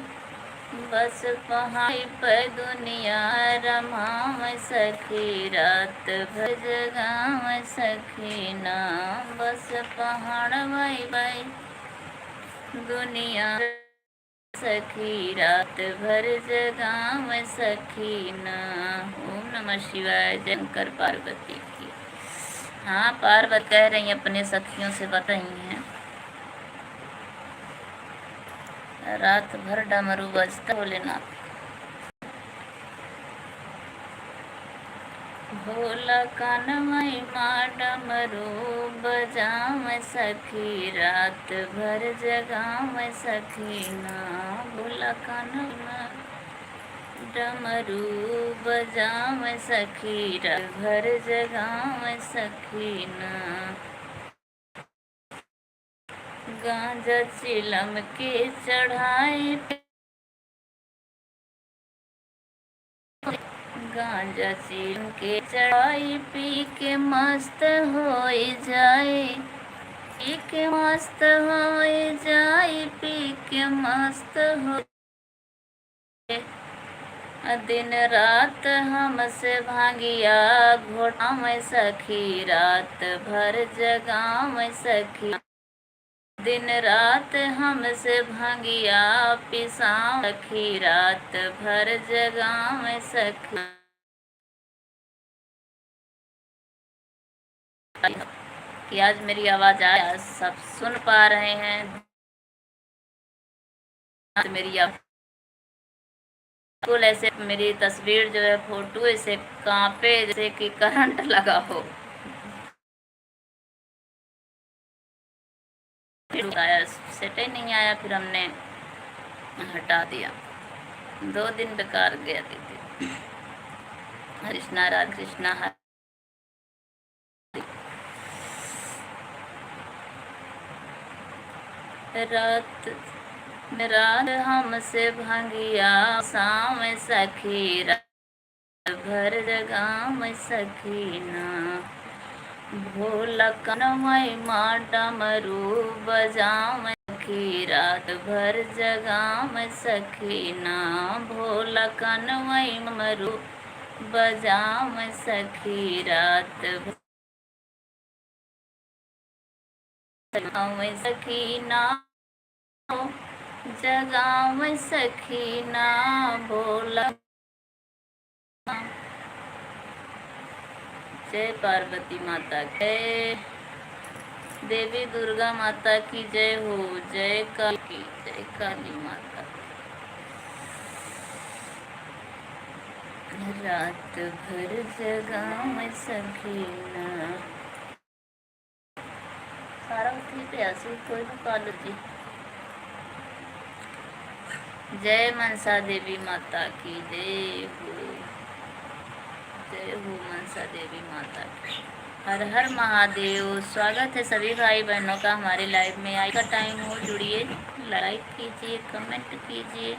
बस पहाड़ पे दुनिया रमाम सखी, रात भर जगाम सखी ना। बस पहाड़ वाई पे दुनिया सखी, रात भर जगाम सखी ना। ओम नमः शिवाय। शंकर पार्वती की। हाँ, पार्वती कह रही अपने सखियों से बताई हैं, रात भर डमरू बजता भोलेनाथ। भोला कानमई माँ डमरू बजाम सखी, रात भर जगाम सखी ना। भोला कानमई डमरू बजाम सखी, रात भर जगाम सखी ना। गांजा चिलम के चढ़ाई, गांजा चिलम के चढ़ाई, पी के मस्त हो जाए, पी के मस्त हो जाए, पी के मस्त हो। दिन रात हमसे भांगिया घोटाम सखी, रात भर जगाम सखी। दिन रात हमसे भांगिया पिसाम सखी, रात भर जगाम सखी। कि आज मेरी आवाज आया, सब सुन पा रहे हैं मेरी आवाज? बिल्कुल ऐसे मेरी तस्वीर जो है, फोटो ऐसे कांपे जैसे कि करंट लगा हो। आया, सेट ही नहीं आया, फिर हमने हटा दिया। 2 दिन बेकार गया दीदी। कृष्णा राधे कृष्णा। रात रात हमसे भांगिया शाम सखी, रात भर जगाम सखी ना। भोला कनमई माँ डमरू बजाम सखी, रात भर जगाम सखी ना। भोला कनमई डमरू बजाम सखी, रात भर जगाम सखी ना। जगाम सखी ना। भोला। जय पार्वती माता जय, देवी दुर्गा माता की जय हो, जय काली, जय काली माता। रात भर जगाम सखी ना। सारा उठी प्यासी कोई भी पालो जी। जय मनसा देवी माता की जय हो, जय हो मनसा देवी माता की। हर हर महादेव। स्वागत है सभी भाई बहनों का हमारे लाइव में। आई का टाइम हो, जुड़िए, लाइक कीजिए, कमेंट कीजिए।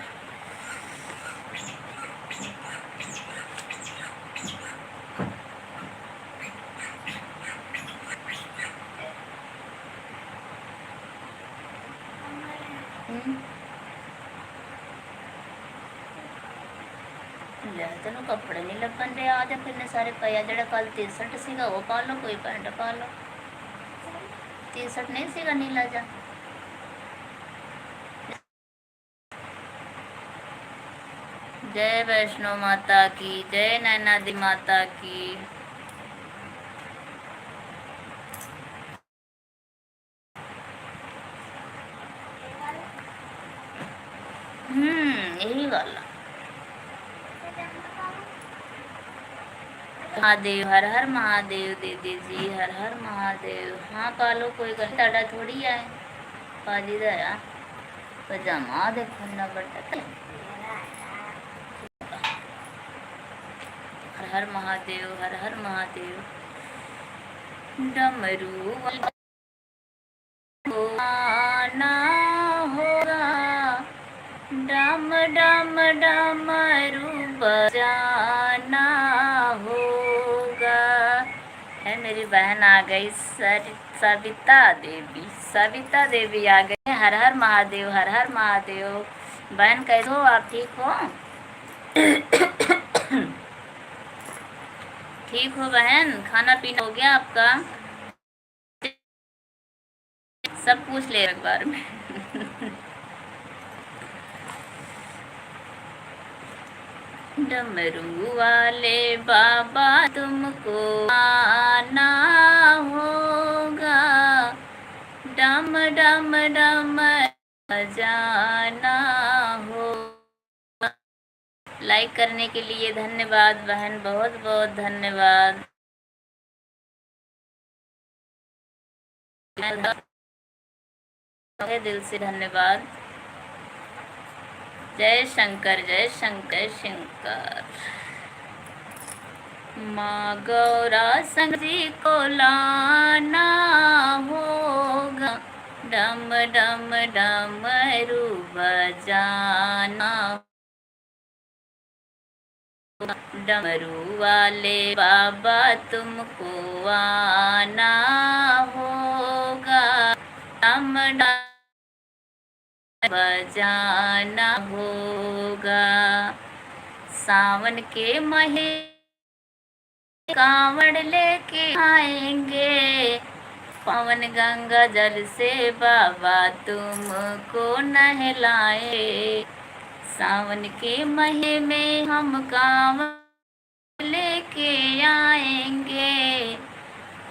तेन कपड़े नहीं लगन दे आज किन्ने सारे पे आ। जो कल टी-शर्ट सीगा वो पा लो, कोई पैंट पा लो। टी-शर्ट नहीं सीगा नीला जा। जय वैष्णो माता की जय, नैना दी माता की। यही वाला। महादेव, हर हर महादेव दीदी जी, हर हर महादेव। हाँ पालो, कोई गल ताड़ा थोड़ी आए पाजी दया पजामा देखो ना बड़ा। हर हर महादेव, हर हर महादेव। डमरू आना होगा, डम डम डमरू बजाना होगा। है मेरी बहन आ गई, सविता देवी, सविता देवी आ गई। हर हर महादेव, हर हर महादेव। बहन कैसे हो आप, ठीक हो? ठीक हो बहन? खाना पीना हो गया आपका? सब पूछ ले एक बार में। डमरू वाले बाबा तुमको आना होगा, डम डम डम बजाना हो। लाइक करने के लिए धन्यवाद बहन, बहुत बहुत धन्यवाद। दिल से धन्यवाद। जय शंकर, जय शंकर, जय शंकर। माँ गौरा संग जी को लाना होगा, डम डम डमरू बजाना। डमरू वाले बाबा तुमको आना होगा, डम डम बजाना होगा। सावन के महीने कांवड़ लेके आएंगे, पवन गंगा जल से बाबा तुमको नहलाए। सावन के महीने में हम कांवड़ लेके आएंगे,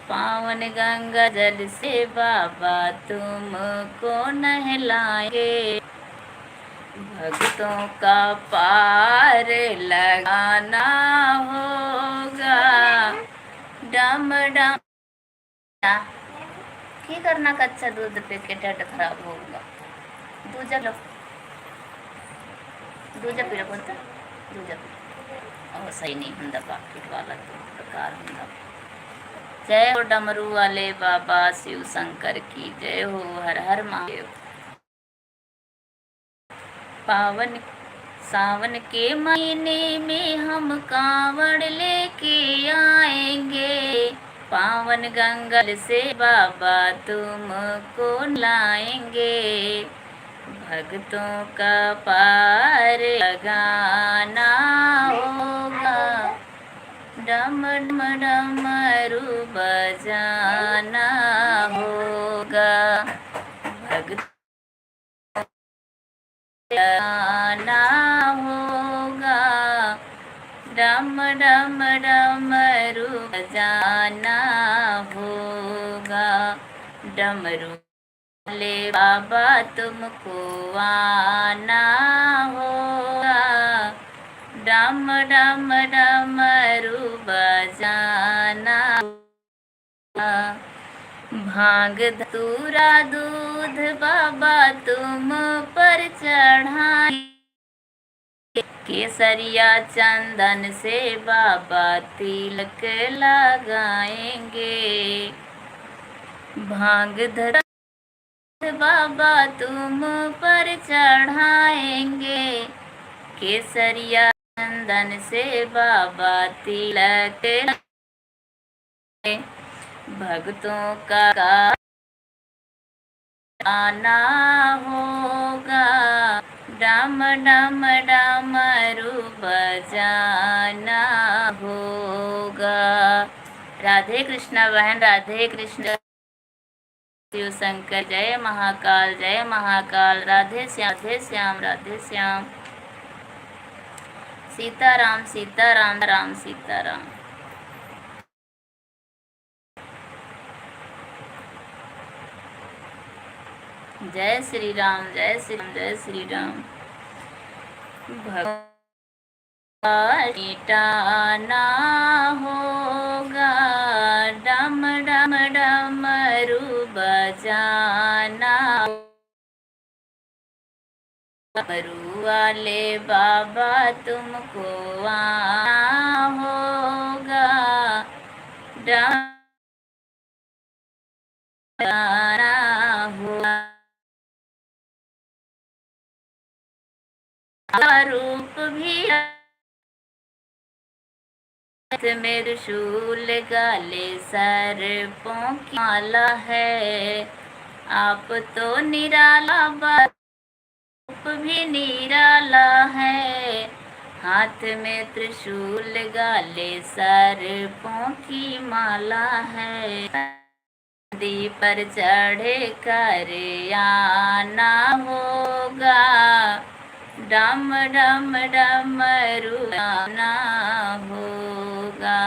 पावन गंगा जल से बाबा तुमको नहलाएंगे। भक्तों का पार लगाना होगा, डम डम। की करना कच्चा दूध पे के टेट खराब होगा। दूजा लो, दूजा पी लो, बोलता दूजा पी। और सही नहीं हुंदा पाकिट वाला तो प्रकार हुंदा। जय हो डमरू वाले बाबा शिव शंकर की जय हो, हर हर महादेव। पावन सावन के महीने में हम कांवड़ लेके आएंगे, पावन गंगल से बाबा तुमको लाएंगे। भक्तों का पार लगाना होगा, डम डम डमरू बजाना होगा। भक्त गाना होगा, डम डम डमरू बजाना होगा। डमरू वाले बाबा तुमको आना होगा, डम डम डमरू बजाना होगा। भांग धतूरा दूध बाबा तुम पर चढ़ाए, केसरिया चंदन से बाबा तिलक लगाएंगे। भांग धतूरा बाबा तुम पर चढ़ाएंगे, केसरिया चंदन से बाबा तिलक। भक्तों का आना होगा, डम डम डमरू बजाना होगा। राधे कृष्णा बहन, राधे कृष्ण। शिव शंकर जय महाकाल, जय महाकाल। राधे श्याम, राधे श्याम, राधे श्याम। सीताराम सीताराम, राम सीताराम। जय श्री राम, जय श्री राम, जय श्री राम। मिटाना होगा, डम डम डमरू बजाना। डमरू वाले बाबा तुमको आना होगा, डम रूप भी में त्रिशूल गाले सर्पों की माला है। आप तो निराला रूप भी निराला है। हाथ में त्रिशूल गाले सर्पों की माला है। नदी पर चढ़े कर आना होगा। डम डम डमरुआना होगा।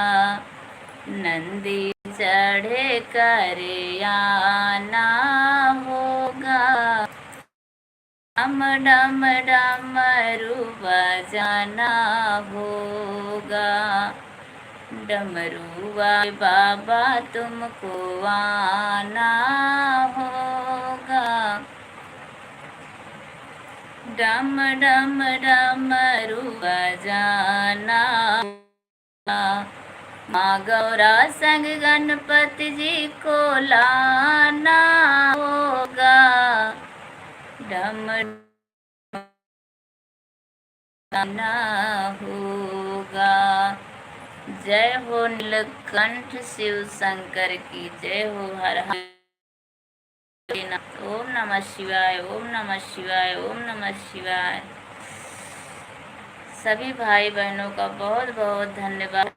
नंदी चढ़े कर आना होगा। डम डम डमरू बजाना होगा। डमरुआ बाबा तुमको आना होगा। डम डम डमरू बजाना। माँ गौरा संग गणपति जी को लाना होगा। डम गाना होगा। जय हो नीलकंठ शिव शंकर की जय हो। हर हर। ओम नमः शिवाय, ओम नमः शिवाय, ओम नमः शिवाय। सभी भाई बहनों का बहुत बहुत धन्यवाद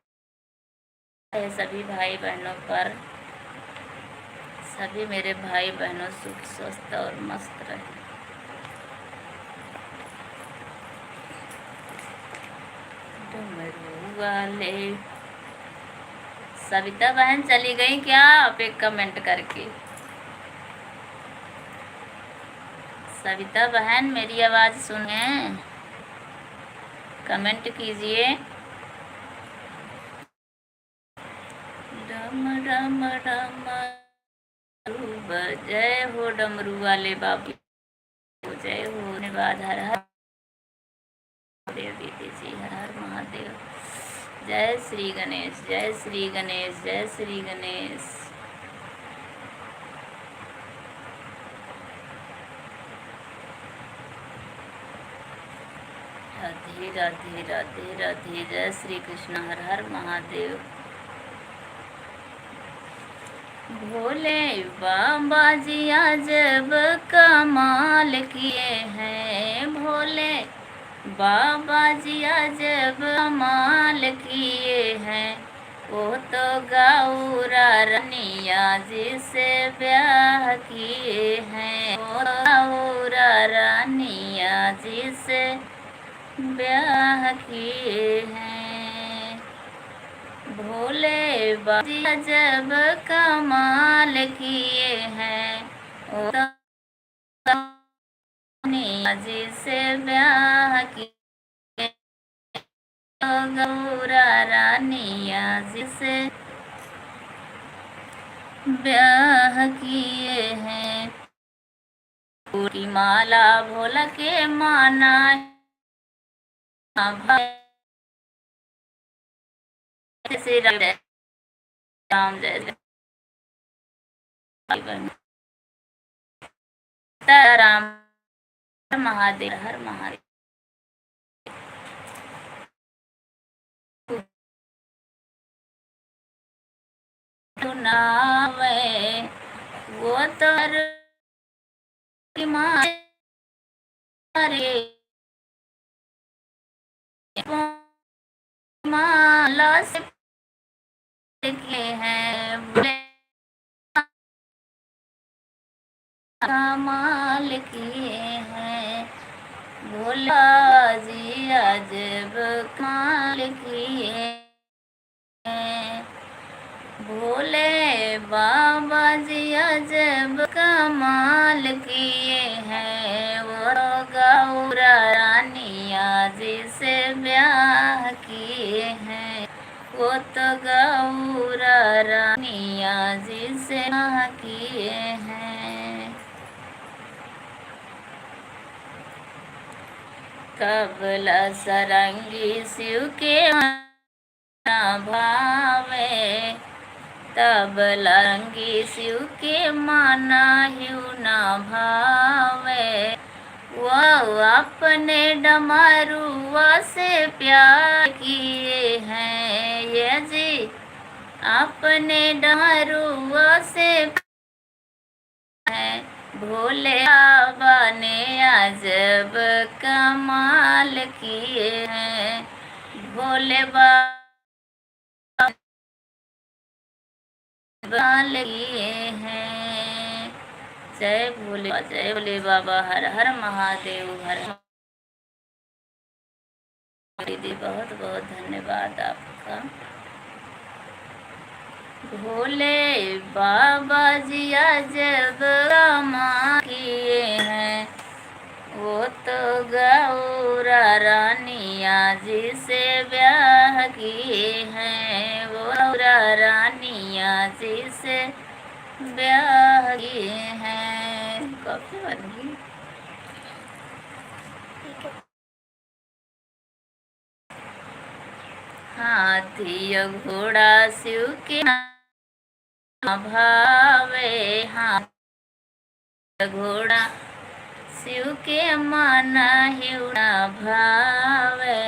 है। सभी भाई बहनों पर सभी मेरे भाई बहनों सुख स्वस्थ और मस्त रहे। डमरू वाले सविता बहन चली गई क्या? आप एक कमेंट करके। सविता बहन मेरी आवाज़ सुने, कमेंट कीजिए। डम डम डम जय हो डमरू वाले बाबू, जय हो। धन्यवाद। हर हर महादेव दीदी जी, हर हर महादेव। जय श्री गणेश, जय श्री गणेश, जय श्री गणेश। राधे राधे राधे राधे। जय श्री कृष्ण, हर हर महादेव। भोले बाबा जी अजब कमाल किए हैं। भोले बाबा जी अजब कमाल किए हैं। वो तो गौरा रानिया जी से ब्याह किए हैं। वो गौरा रानिया जी से ब्याह किए हैं। भोले बाबा जब कमाल किए हैं। ओ जी से ब्याह किए। गौरा रानिया जी से ब्याह किए हैं। पूरी माला भोला के माना श्री राम जय राम महादेव, हर महादेव। नावे वो तो मारे माला से के हैं। कमाल किए हैं। भोला जी अजब कमाल किए हैं। भोले बाबा जी अजब कमाल किए हैं। वो गौरा रानिया जी से ब्याह किए हैं। वो तो गौरा रानिया जी से ब्याह किए हैं। कबला सरंगी शिव के भावे। तबला रंगी शिव के माना हिउ ना भावे। वो अपने डमरुआ से प्यार किए हैं ये जी, अपने डमरुआ से है। भोले बाबा ने अजब कमाल किए हैं। भोले बाबा किए हैं। जय भोले बाबा, हर हर महादेव, हर दीदी बहुत बहुत धन्यवाद आपका। भोले बाबा जी अजब कमाल किए हैं। वो तो गौरा रानिया जी से ब्याह किए हैं। वो गौरा रानिया जी से ब्याह किए हैं। कॉफी बन गई। हाथी घोड़ा शिव के भावे, हाथ घोड़ा शिव के माना हिउना भावे।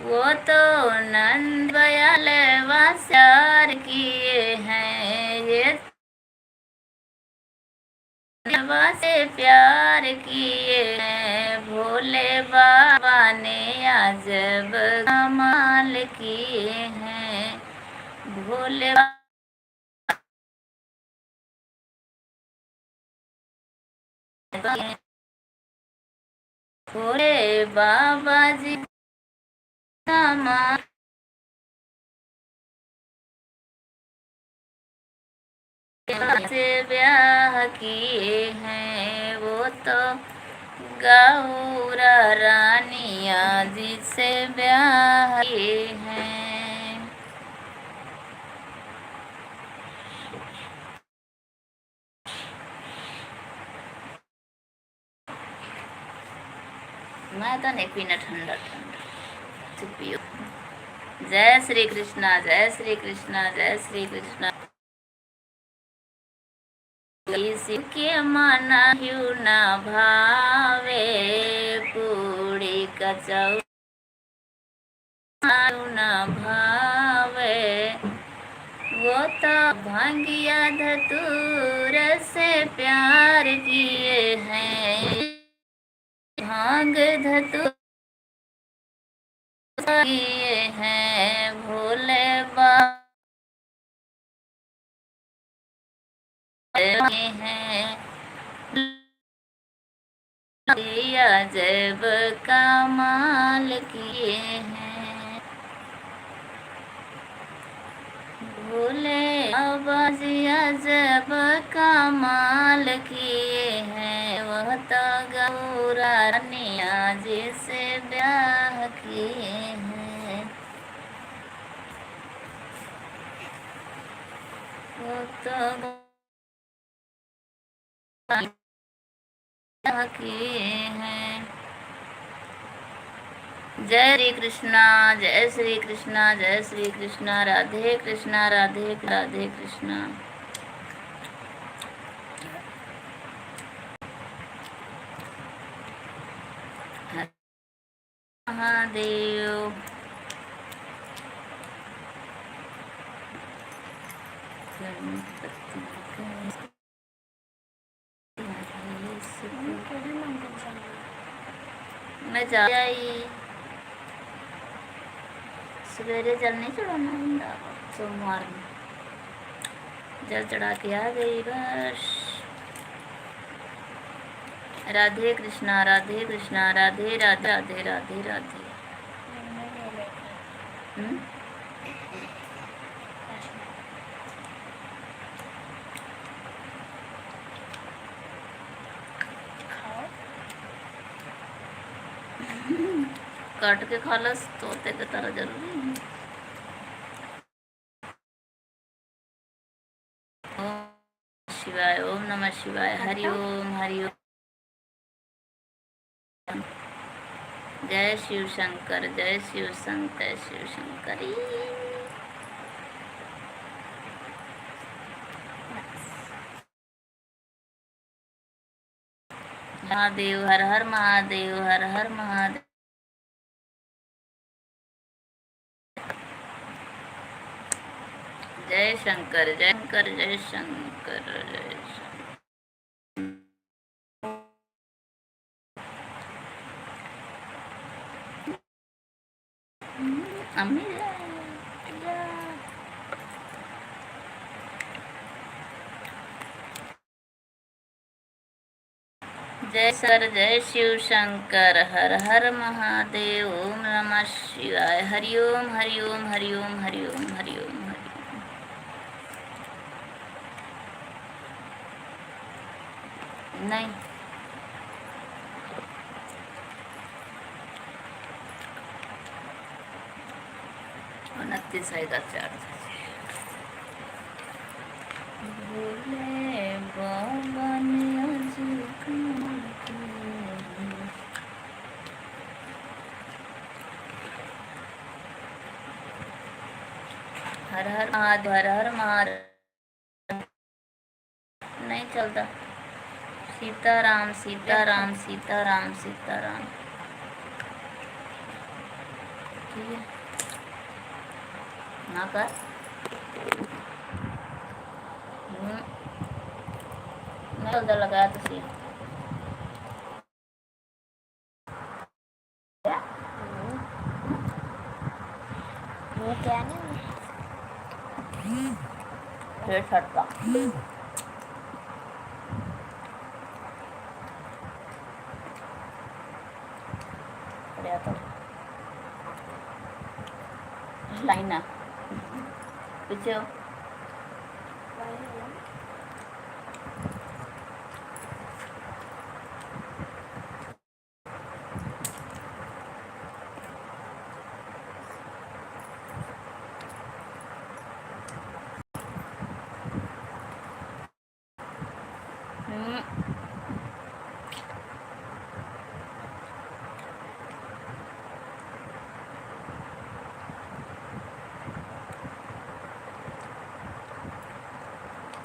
वो तो नंद बयाल वासार किए हैं। ये से प्यार किए हैं। भोले बाबा ने अजब कमाल किए हैं। भोले भोले बाबा जी कमाल से ब्याह किए हैं। वो तो गौरा रानिया जी से ब्याह किए हैं। मैं तो नहीं पीना ठंडा ठंडा पियो। जय श्री कृष्णा, जय श्री कृष्णा, जय श्री कृष्णा। शिव के माना हिउ ना भावे, पूड़ी कचौ ना भावे। वो तो भांगिया धतूर से प्यार किए हैं। भांग धतूर किए हैं। भोले बाबा हैं। अजब कमाल किए हैं। भोले बाबा जी अजब कमाल किए हैं। वह तो गौरा रानिया जी से ब्याह किए हैं। वो तो किए हैं। जय श्री कृष्णा, जय श्री कृष्णा, जय श्री कृष्णा। राधे कृष्णा, राधे राधे कृष्णा। महादेव। मैं जाई सवेरे जल नहीं चढ़ाना ਹੁੰਦਾ सोमवार में जल चढ़ा के आ गई बस। राधे कृष्णा, राधे कृष्णा, राधे राधे राधे राधे राधे। काट के खा लस तोते के तरह जरूरी है। ओम शिवाय, ओम नमः शिवाय, हरि ओम हरि ओम। जय शिव शंकर, जय शिव शंकर, शिव शंकरी। महादेव, हर हर महादेव, हर हर महादेव। जय शंकर, जय शंकर, जय शंकर, जय शंकर। अम्मी जय सर, जय शिव शंकर, हर हर महादेव, ओम नमः शिवाय, हरिओम हरिओम हरिओम हरिओम हरिओम हरिओम। नहीं, 29 आएगा चार्ज। भोले बाबा ने आज कमर की। हर हर महादेव, हर हर महादेव। नहीं चलता। सीताराम सीताराम सीताराम सीताराम। ठीक है ना कर। नहीं चलता, लगाया तो सी वो क्या नहीं फिर छटका तो लाइन ना पीछे हो।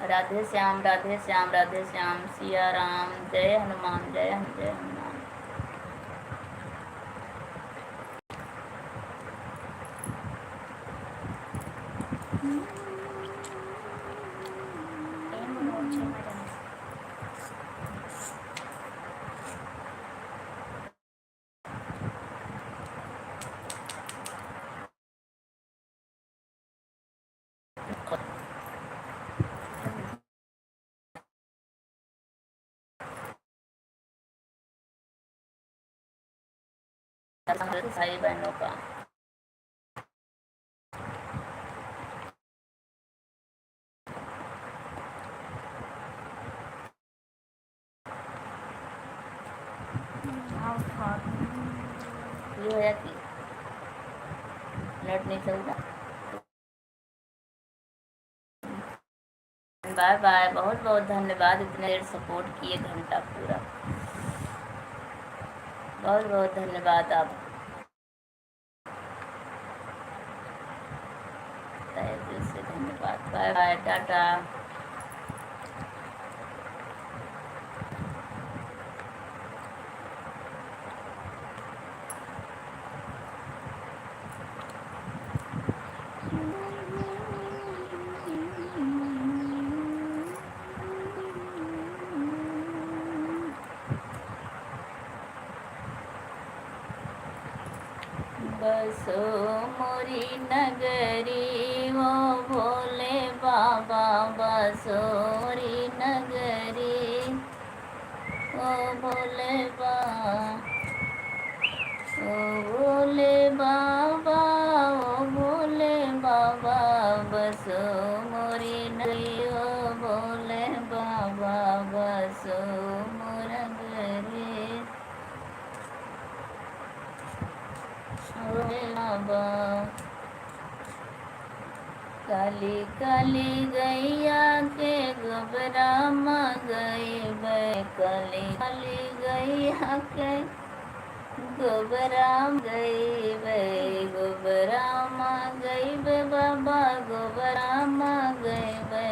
राधे श्याम, राधे श्याम, राधे श्याम, सिया राम, जय हनुमान, जय जय हनुमान। भाई बहनों का हो जाती, नेट नहीं चलता। बाय बाय, बहुत बहुत धन्यवाद इतने देर सपोर्ट किए, घंटा पूरा। बहुत बहुत धन्यवाद आप दिल से धन्यवाद। Bye bye, tata. बसो मोरी नगरी वो भोले बाबा, बसो मोरी नगरी ओ भोले बाबा, ओ भोले बाबा, ओ भोले बाबा, बसो मोरी नगरी ओ भोले बाबा, बसो मोर नगरी बाबा। काली काली गैया के गोबरा माँ गई बे, काली काली गैया के गोबरा गई बे, गोबरा माँ गई बे बाबा, गोबरा माँ गई बे।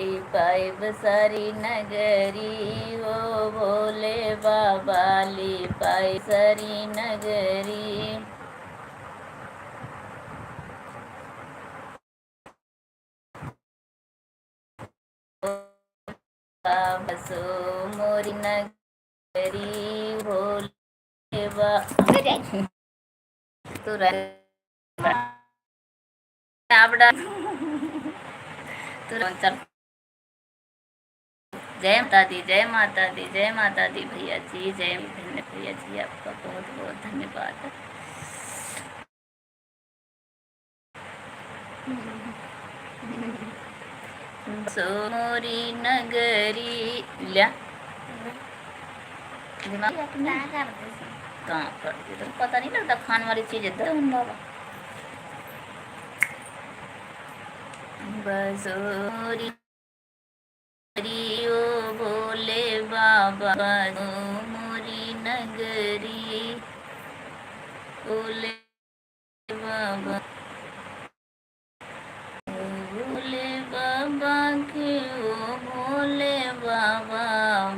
लिपाई बसारी नगरी हो भोले बाबा लिपाई सारी नगरी। बसो मोरी नगरी भोले बाबा चल। जय माता दी, जय माता दी, जय माता दी भैया जी, जय भैया जी, आपका बहुत बहुत धन्यवाद। सोरी नगरी लिया दिमाग कहाँ कर दी, तो पता नहीं लगता खाने वाली चीज इधर बाबा। बसोरी ओ भोले बाबा मोरी नगरी भोले बाबा भोले बाबा के ओ भोले बाबा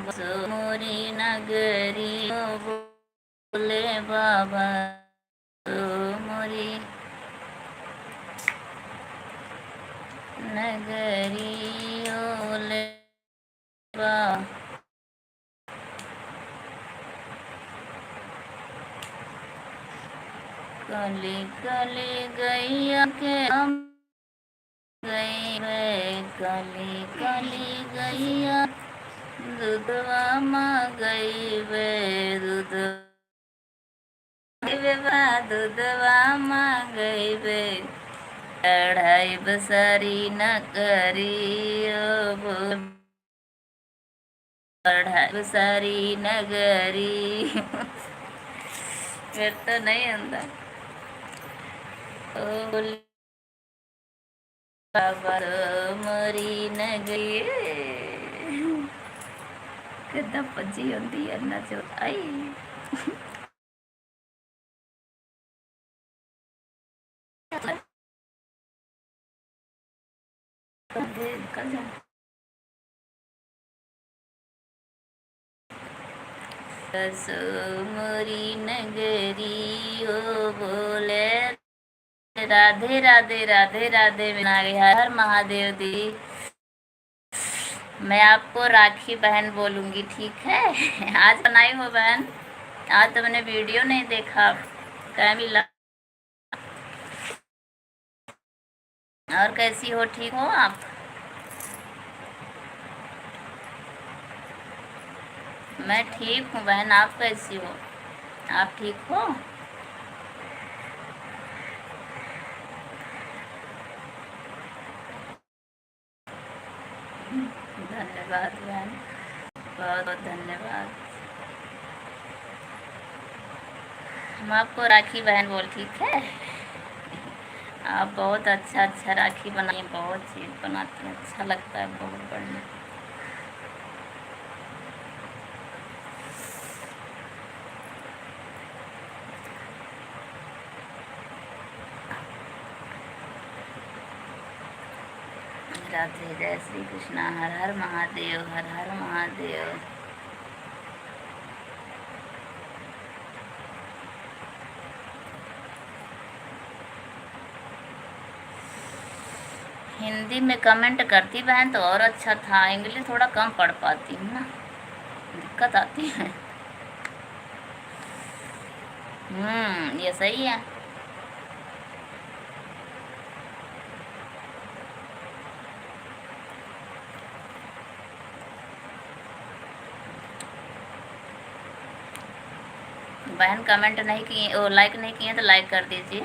बसो मोरी नगरी ओ भोले बाबा मोरी नगरी ओले कली कली गैया के हम गई वे कली कली गैया दूधवा माँ गई वे दूधवा माँ गई वे चढ़ाई बसारी न करी चढ़ाई बसारी नगरी। फिर तो नहीं अंदर बाबा मोरी नगरी कितना पजी होती है ना जो आई मोरी नगरी ओ बोले राधे राधे राधे राधे हर महादेव दी। मैं आपको राखी बहन बोलूंगी, ठीक है। आज बनाई हो बहन, आज तो मैंने वीडियो नहीं देखा, क्या मिला। और कैसी हो, ठीक हो आप? मैं ठीक हूँ बहन, आप कैसी हो? आप ठीक हो? धन्यवाद बहन, बहुत बहुत धन्यवाद। हम आपको राखी बहन बोल, ठीक है। आप बहुत अच्छा अच्छा राखी बनाइए, बहुत चीज़ बनाती हैं, अच्छा लगता है, बहुत बढ़िया। राधे, जय श्री कृष्णा, हर हर महादेव, हर हर महादेव। हिंदी में कमेंट करती बहन तो और अच्छा था, इंग्लिश थोड़ा कम पढ़ पाती हूँ ना, दिक्कत आती है। ये सही है। बहन कमेंट नहीं किए और लाइक नहीं किए तो लाइक कर दीजिए।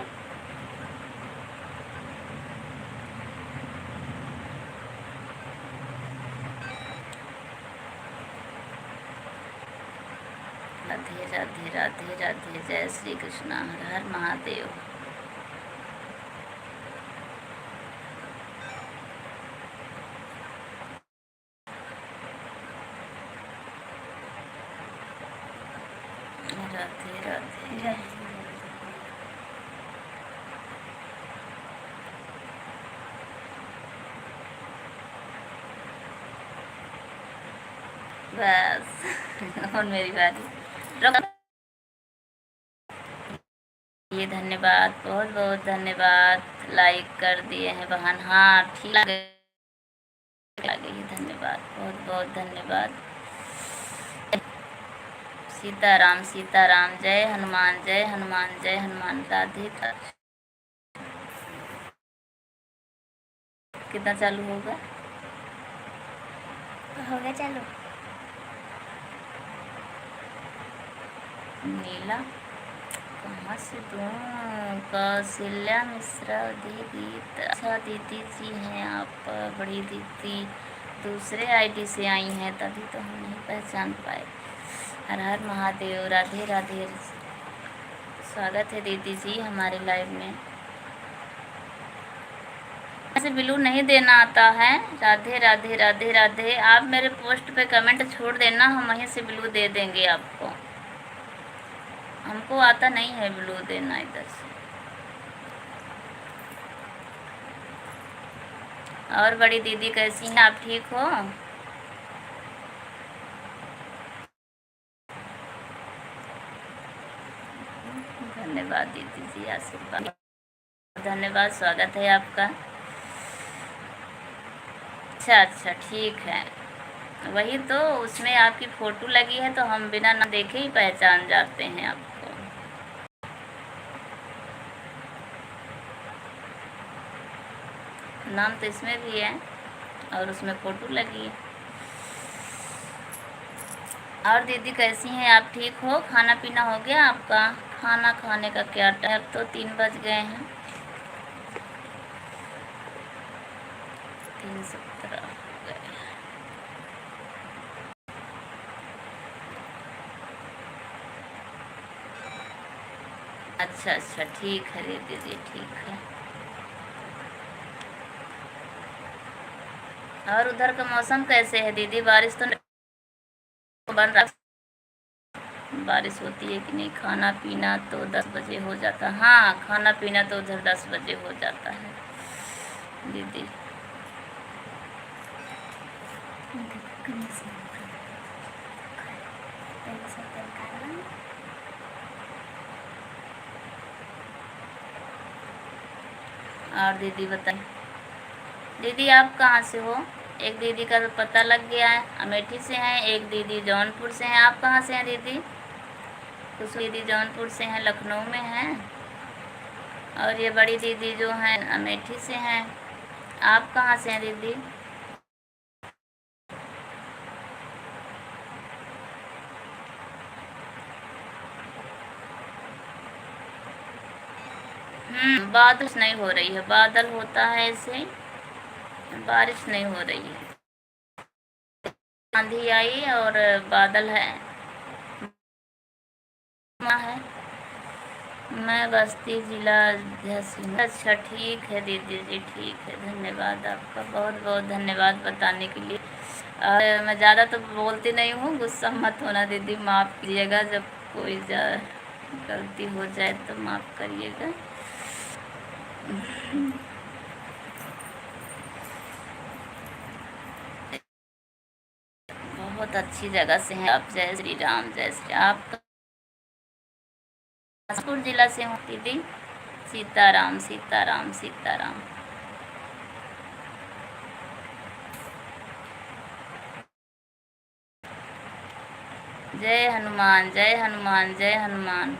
राधे राधे राधे राधे, जय श्री कृष्णा, हर हर महादेव। राधे राधे। और मेरी बारी। ये धन्यवाद, बहुत बहुत धन्यवाद। लाइक कर दिए हैं बहन, हाँ ठीक लगे, धन्यवाद, बहुत बहुत धन्यवाद। सीताराम सीताराम, जय हनुमान जय हनुमान जय हनुमान। राधे राधे। कितना चालू होगा? हो गया चालू। नीला कहाँ से दूँ? कौशल्या मिश्रा दीदी, अच्छा दीदी जी हैं आप, बड़ी दीदी दूसरे आईडी से आई हैं तभी तो हम नहीं पहचान पाए। हर हर महादेव, राधे राधे। स्वागत है दीदी जी हमारे लाइव में। ऐसे ब्लू नहीं देना आता है। राधे राधे राधे राधे। आप मेरे पोस्ट पे कमेंट छोड़ देना, हम वहीं से ब्लू दे देंगे आपको। हमको आता नहीं है ब्लू देना इधर से। और बड़ी दीदी कैसी हैं आप, ठीक हो? धन्यवाद दीदी जी, आशीर्वाद, धन्यवाद, स्वागत है आपका। अच्छा अच्छा ठीक है, वही तो, उसमें आपकी फ़ोटो लगी है तो हम बिना ना देखे ही पहचान जाते हैं आपको। नाम तो इसमें भी है और उसमें फ़ोटो लगी है। और दीदी कैसी हैं आप, ठीक हो? खाना पीना हो गया आपका? खाना खाने का क्या टाइम? अब तो 3 बज गए हैं। 3:17 हो गए। अच्छा अच्छा ठीक है दीदी, ठीक है। और उधर का मौसम कैसे है दीदी? बारिश तो बन रहा, बारिश होती है कि नहीं? खाना पीना तो 10 बजे हो जाता है। हाँ, खाना पीना तो उधर 10 बजे हो जाता है दीदी। और दीदी बताइए, दीदी आप कहाँ से हो? एक दीदी का तो पता लग गया है, अमेठी से हैं। एक दीदी जौनपुर से हैं। आप कहाँ से हैं दीदी? कुछ दीदी जौनपुर से हैं, लखनऊ में हैं। और ये बड़ी दीदी जो हैं अमेठी से हैं। आप कहाँ से हैं दीदी? बारिश नहीं हो रही है, बादल होता है ऐसे, बारिश नहीं हो रही है। आंधी आई और बादल है। मैं बस्ती जिला हूँ। अच्छा ठीक है दीदी जी, ठीक है, धन्यवाद आपका, बहुत बहुत धन्यवाद बताने के लिए। मैं ज़्यादा तो बोलती नहीं हूँ, गुस्सा मत होना दीदी, माफ़ कीजिएगा। जब कोई गलती हो जाए तो माफ़ करिएगा। बहुत अच्छी जगह से हैं आप। जय श्री राम, जय श्री। आप बिलासपुर जिला से हूँ दीदी। सीताराम सीताराम सीताराम। जय हनुमान जय हनुमान जय हनुमान।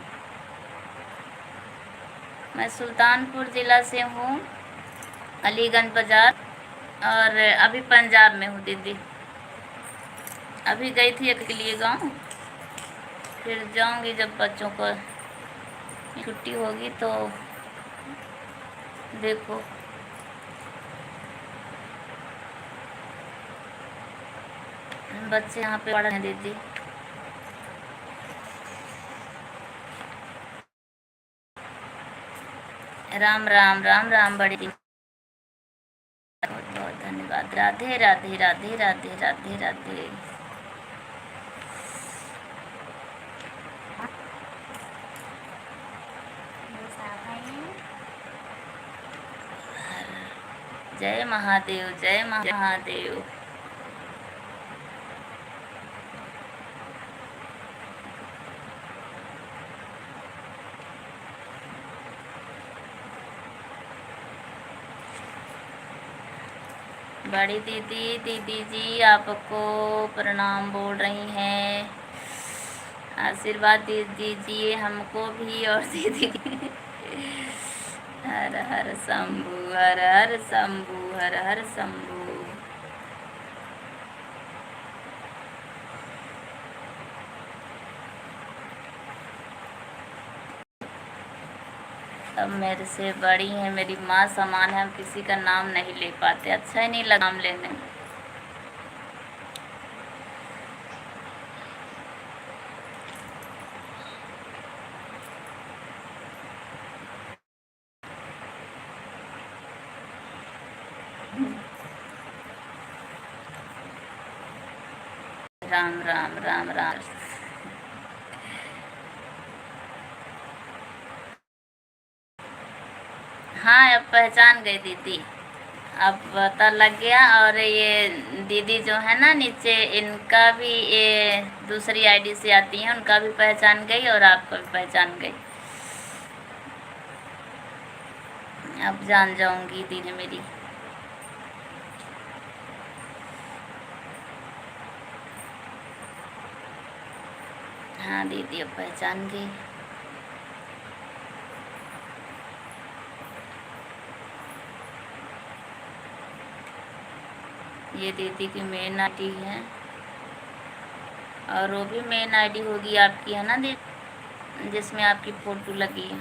मैं सुल्तानपुर ज़िला से हूँ, अलीगंज बाज़ार, और अभी पंजाब में हूँ दीदी। अभी गई थी एक के लिए गाँव, फिर जाऊँगी जब बच्चों को छुट्टी होगी तो। देखो बच्चे यहाँ पे पढ़ रहे हैं दीदी। राम राम राम राम बड़ी दीदी, बहुत बहुत धन्यवाद। राधे राधे राधे राधे राधे राधे। जय महादेव जय महादेव। बड़ी दीदी, दीदी जी आपको प्रणाम बोल रही हैं, आशीर्वाद दीजिए हमको भी और दीदी। हर हर शंभू, हर हर शंभू, हर हर शंभू। अब मेरे से बड़ी है, मेरी माँ समान है, हम किसी का नाम नहीं ले पाते, अच्छा ही नहीं लगा नाम लेने में। राम राम राम राम। हाँ अब पहचान गई दीदी, अब पता लग गया। और ये दीदी जो है ना नीचे, इनका भी ये दूसरी आईडी से आती हैं, उनका भी पहचान गई और आपका भी पहचान गई। अब जान जाऊंगी दीदी मेरी। हाँ दीदी अब पहचान गई। ये दीदी की मेन आईडी है, और वो भी मेन आईडी होगी आपकी, है ना दीदी, जिसमें आपकी फोटो लगी है।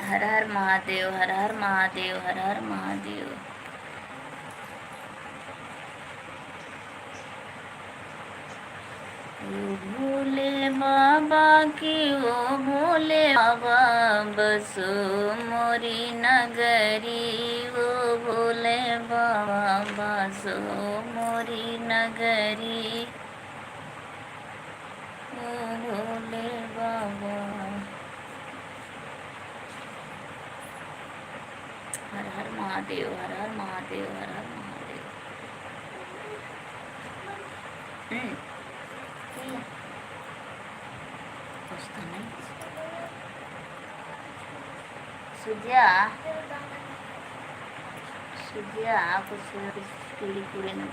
हर हर महादेव, हर हर महादेव, हर हर महादेव। ओ भोले बाबा की, ओ भोले बाबा बसो मोरी नगरी, ओ भोले बाबा बसो मोरी नगरी, ओ भोले बाबा। हर हर महादेव, हर हर महादेव, हर हर महादेव। कुछ तो नहीं सुझा, सुझा कुछ कीड़ी कूड़े नहीं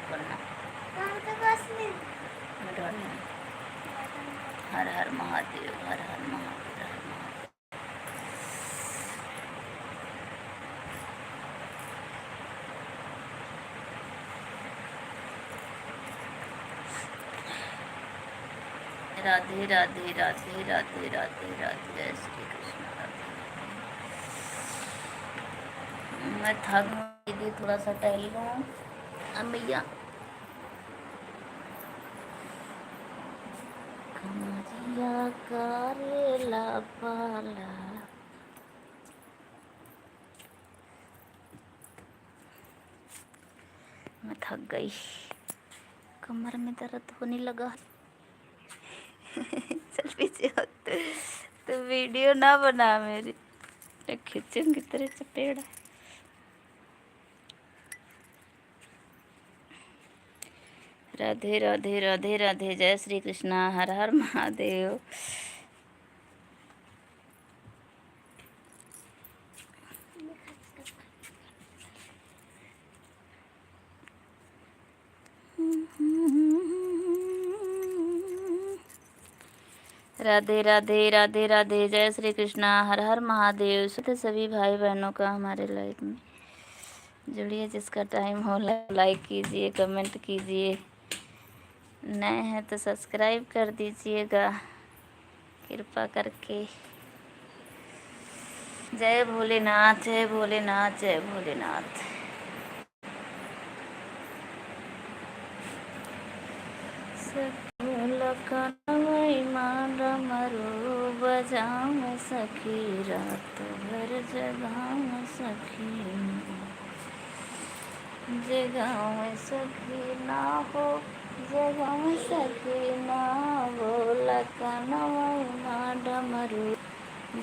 करना। हर हर महादेव, हर हर महादेव, हर महादेव। राधे राधे राधे राधे राधे राधे, जय श्री कृष्ण। मैं थक गई, थोड़ा सा टहल लूँ भैया। कमरिया करेला पाला, मैं थक गई, कमर में दर्द होने लगा। चल पीछे तो वीडियो ना बना मेरी, खींचूंगी तेरे चपेड़ा। राधे राधे राधे राधे, जय श्री कृष्णा, हर हर महादेव। राधे राधे राधे राधे, जय श्री कृष्णा, हर हर महादेव। तो सभी भाई बहनों का हमारे लाइफ में जुड़िए, जिसका टाइम हो लाइक कीजिए, कमेंट कीजिए, नए हैं तो सब्सक्राइब कर दीजिएगा कृपा करके। जय भोलेनाथ, जय भोलेनाथ, जय भोलेनाथ। डमरू बजाऊं सखी, रात भर जगाऊं सखी, जगाऊं सखी ना हो, जगाऊं सखी ना हो, लखनऊ डमरू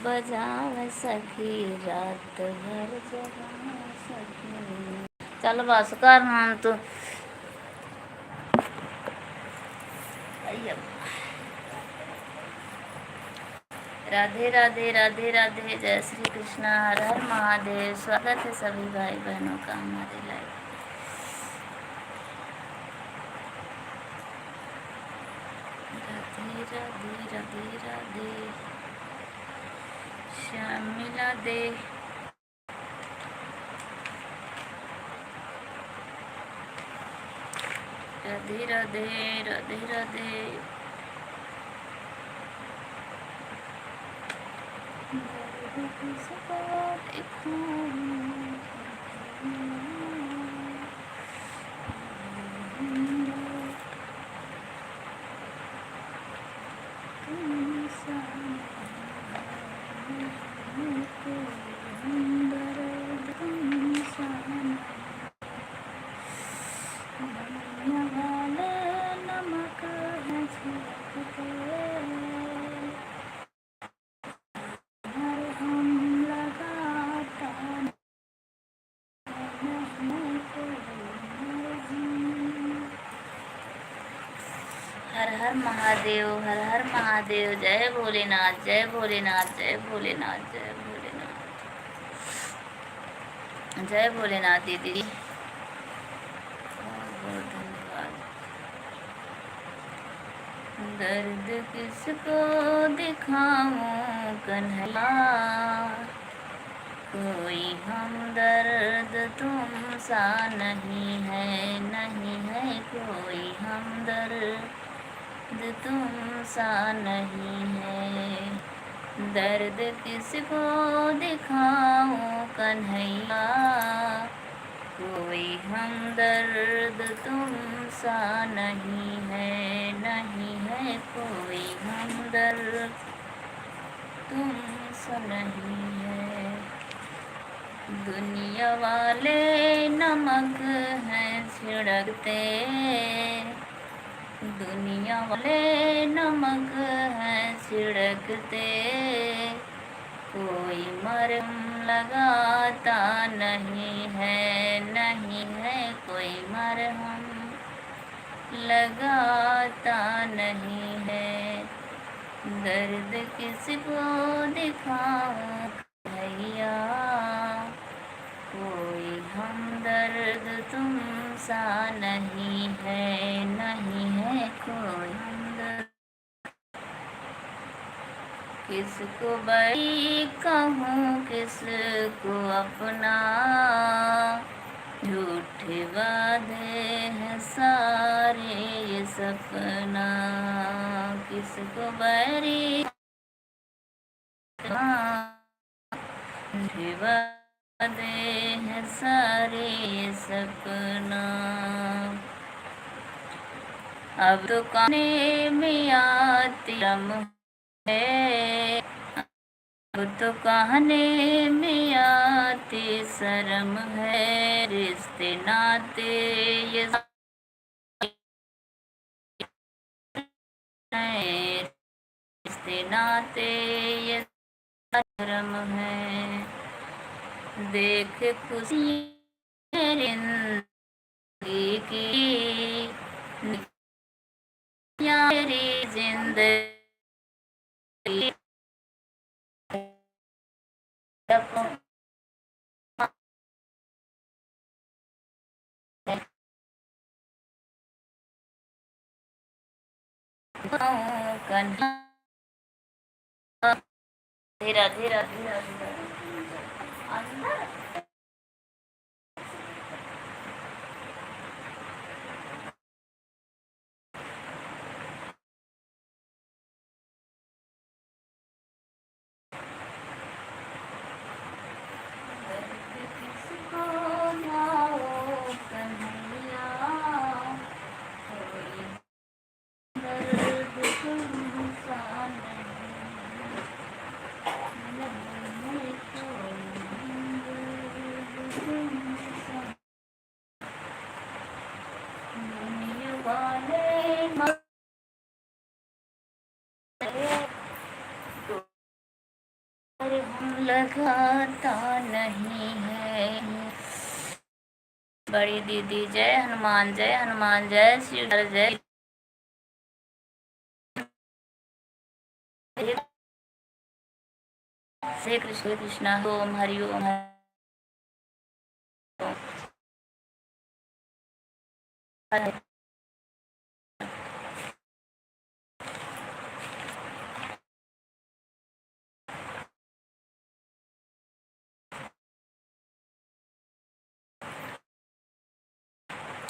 बजाऊं सखी, रात भर जगाऊं सखी। चल बस कर, हम तो राधे राधे राधे राधे, जय श्री कृष्णा, हर हर महादेव। स्वागत है सभी भाई बहनों का हमारे लाइव। राधे राधे राधे राधे, श्याम मिला दे। राधे राधे राधे राधे, किसको देखूं। हर हर महादेव, हर हर महादेव, जय भोलेनाथ, जय भोलेनाथ, जय भोलेनाथ, जय भोलेनाथ, जय भोलेनाथ दीदी, बहुत बहुत धन्यवाद। दर्द किसको दिखाऊं कन्हैया, कोई हमदर्द तुम सा नहीं है, नहीं है कोई हमदर्द तुम सा नहीं है। दर्द किसको दिखाऊं कन्हैया, कोई हमदर्द तुम सा नहीं है, नहीं है कोई हमदर्द तुम सा नहीं है। दुनिया वाले नमक हैं छिड़कते, दुनिया वाले नमक हैं छिड़कते, कोई मरहम लगाता नहीं है, नहीं है कोई मरहम लगाता नहीं है। दर्द किसको दिखाऊं भैया, कोई हमदर्द तुम सा नहीं है, नहीं है कोई हमदर्द। किसको बड़ी कहूँ किसको अपना, झूठे वादे हैं सारे ये सपना। किसको बड़ी झूठे वादे हैं सारे ये सपना। अब तो काने में आती रम है, अब तो कहने में आती शर्म है। रिश्ते नाते ये रिश्ते नाते ये शर्म है। देख खुशी जिंदगी की, मेरी जिंदगी कन्हा धीरा धीरा धीरा धीरा अंदर। किसको जाओ कन्हैया, कोई दर्द तुम सा नहीं है, कोई दर्द तुम सा। दुनिया वाले हम लगाता नहीं है। बड़ी दीदी जय हनुमान, जय हनुमान, जय शिव, जय हरे कृष्ण कृष्ण ओम हरि ओम हरे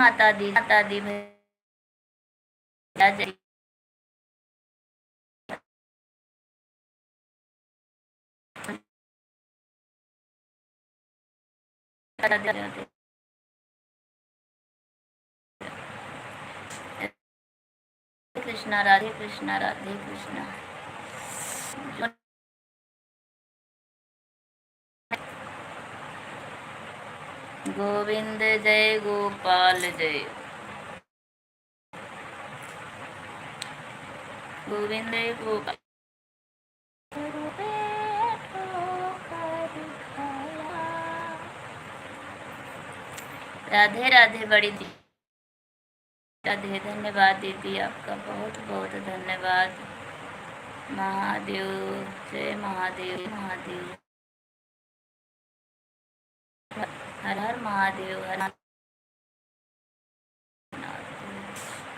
माता दी भैया जय कृष्णा राधे कृष्णा राधे कृष्णा गोविंद जय गोपाल जय गोविंद जय गोपाल राधे राधे बड़ी दी राधे धन्यवाद दीदी आपका बहुत बहुत धन्यवाद महादेव जय महादेव महादेव हर हर महादेव हर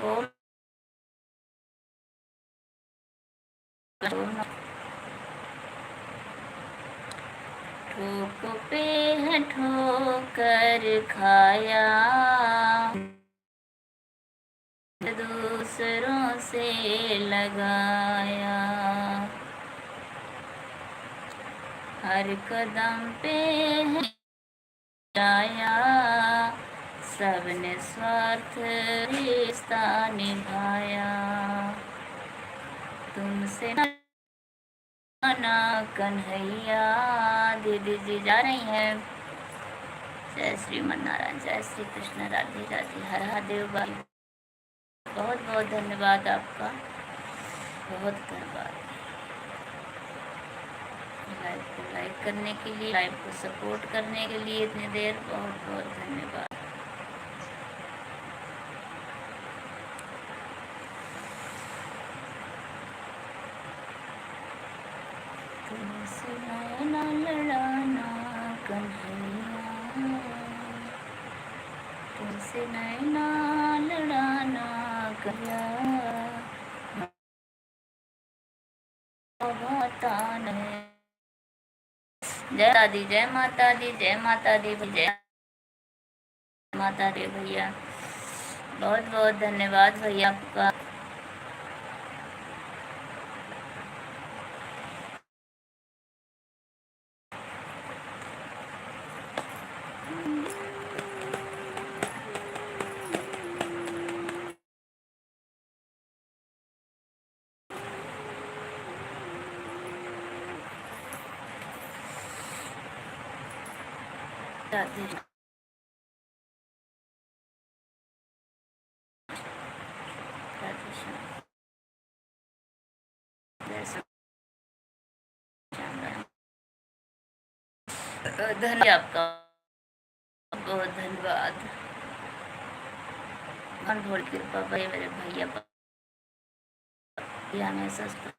ओम ठोक पे है ठोकर खाया दूसरों से लगाया हर कदम पे है आया सबने स्वार्थ रिश्ता निभाया तुमसे ना कन्हैया दीदी जी जा रही हैं जय श्रीमन नारायण जय श्री कृष्ण राधे राधे हर हर देव बाई बहुत बहुत धन्यवाद आपका बहुत धन्यवाद लाइव को लाइक करने के लिए लाइव को सपोर्ट करने के लिए इतनी देर बहुत बहुत धन्यवाद तुमसे नैना लड़ाना कन्हैया तुमसे नैना लड़ाना कन्हैया माता ने जय दादी जय माता दी जय माता दी जय माता दी भैया बहुत बहुत धन्यवाद भैया आपका राधे राधे श्याम जय श्याम धन्यवाद आपका बहुत धन्यवाद मन भोल कृपा भाई मेरे भैया भैया में सस्ता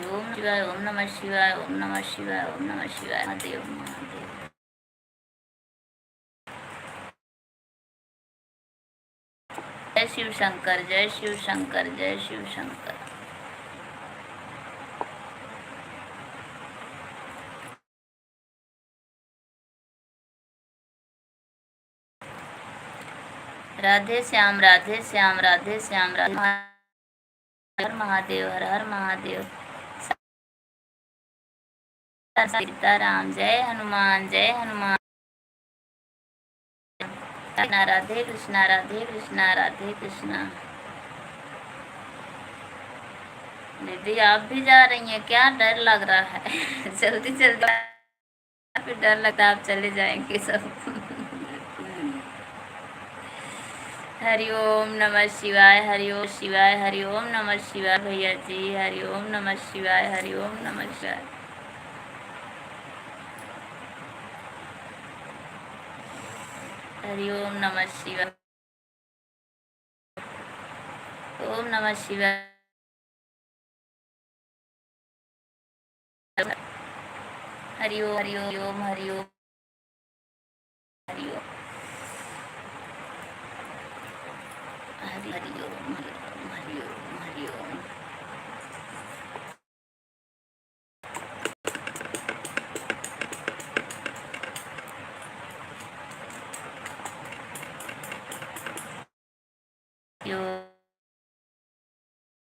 ओम शिवाय ओम नमः शिवाय ओम नमः शिवाय ओम नमः शिवाय महादेव महादेव जय शिव शंकर जय शिव शंकर जय शिव शंकर राधे श्याम राधे श्याम राधे श्याम राधे हर महादेव हर हर महादेव सीताराम जय हनुमान जय हनुमान राधे कृष्णा राधे कृष्णा राधे कृष्णा दीदी आप भी जा रही हैं क्या डर लग रहा है जल्दी जल्दी फिर डर लगता है आप चले जाएंगे सब हरि ओम नमः शिवाय हरि ओम शिवाय हरि ओम नमः शिवाय भैया जी हरि ओम नमः शिवाय हरि ओम नमः शिवाय हरि ओम नमः शिवाय। ओम नमः शिवाय। हरि ओम हरि ओम हरि ओम हरि ओम हरि हरि ओम हरि ओम हरि ओम।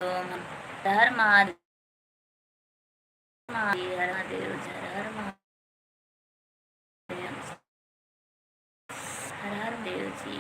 ओम हर महादेव। हर महादेव हर महादेव हर हर देव जी।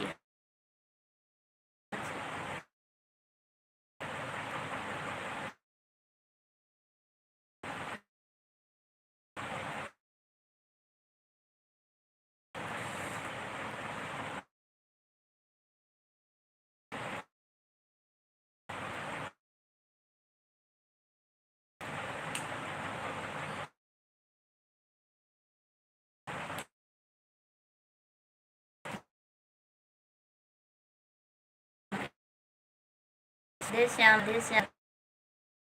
राधे श्याम राधे श्याम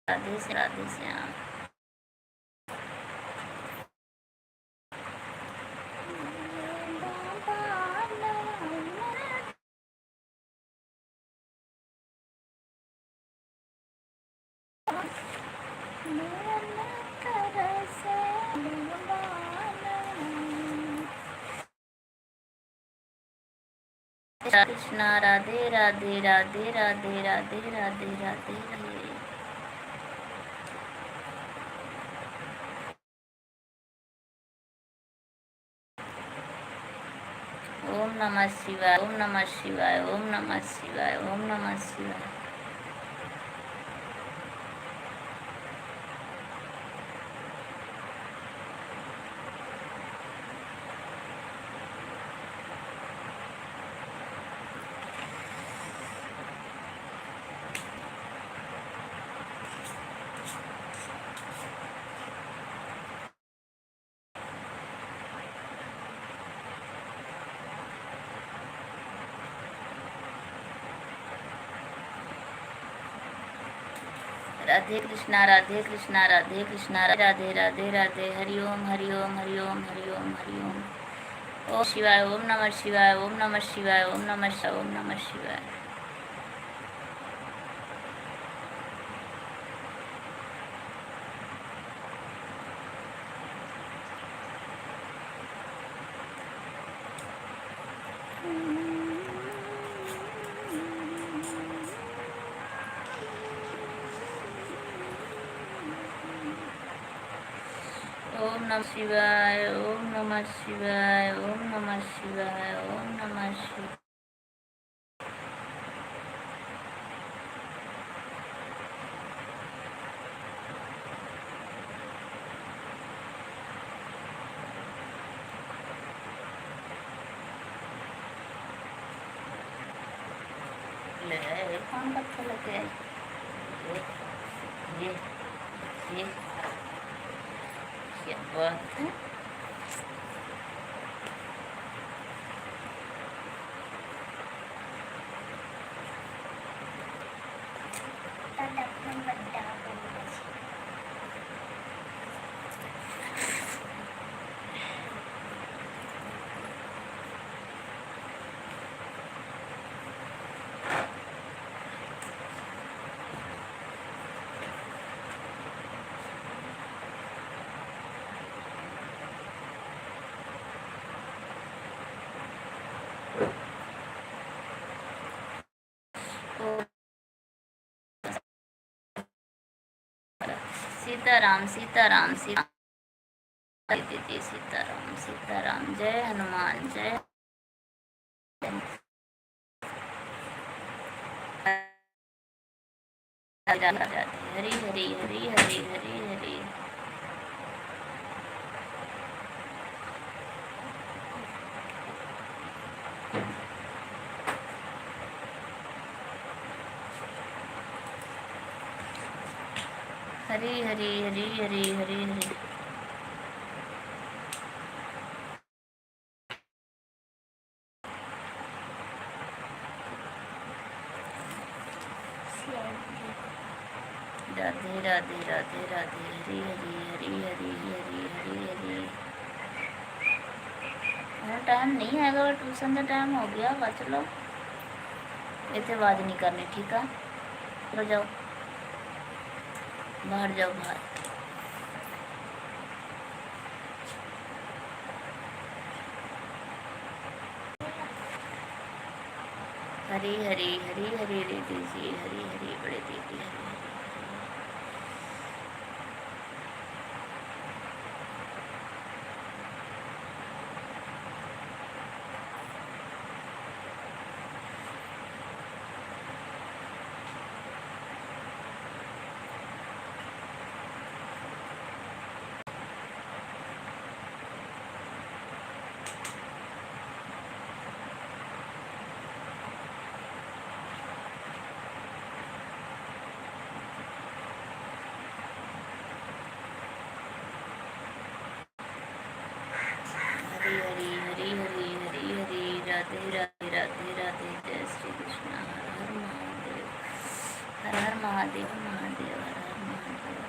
राधे श्याम राधे श्याम। कृष्णा राधे राधे राधे राधे राधे राधे राधे राधे। ओम नमः शिवाय ओम नमः शिवाय ओम नमः शिवाय ओम नमः शिवाय। राधे कृष्णा राधे कृष्णा राधे कृष्णा राधे राधे राधे। हरि ओम हरि ओम हरि ओम हरि ओम हरि ओम। ओम शिवाय ओम नमः शिवाय ओम नमः शिवाय ओम नमः शिवाय ओम नमः शिवाय। ओम नमः शिवाय ओम नमः शिवाय ओम नमः शिवाय ओम नमः शिवाय। ले कौन पत्थर लगे ये ये क्या बात है। सीताराम सीताराम सीताराम दीदी सीताराम सीताराम। जय हनुमान जय। हरि हरि हरि हरि हरि हरि। हरी हरी हरी हरी हरी हरी। राधे राधे राधे राधे हरी हरी हरी हरी हरी हरी हरी। और टाइम नहीं हैगा, ट्यूशन का टाइम हो गया वा। चलो इतने आवाज़ नहीं करनी, ठीक है? चलो जाओ बाहर, जाओ बाहर। हरी हरी हरी हरी दीदी जी, हरी हरी बड़े दीदी, हरी हरी। हरी हरी हरी हरी हरी हरी राधे राधे राधे राधे। जय श्री कृष्ण। हर हर महादेव, हर हर महादेव, महादेव हर हर महादेव।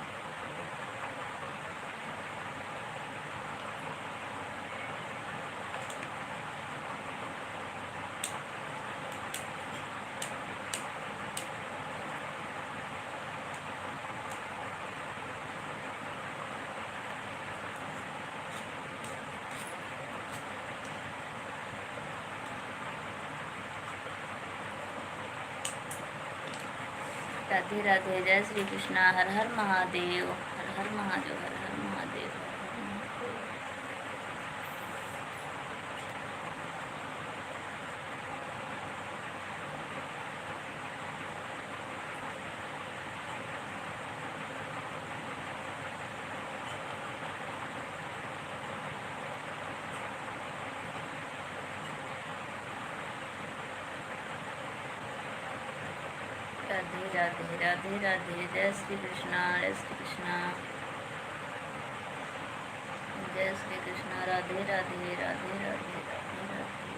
राधे राधे, जय श्री कृष्ण। हर हर महादेव, हर हर महादेव, हर हर महादेव। राधे राधे राधे राधे, जय श्री कृष्ण, जय श्री कृष्ण, जय श्री कृष्ण। राधे राधे राधे राधे राधे राधे।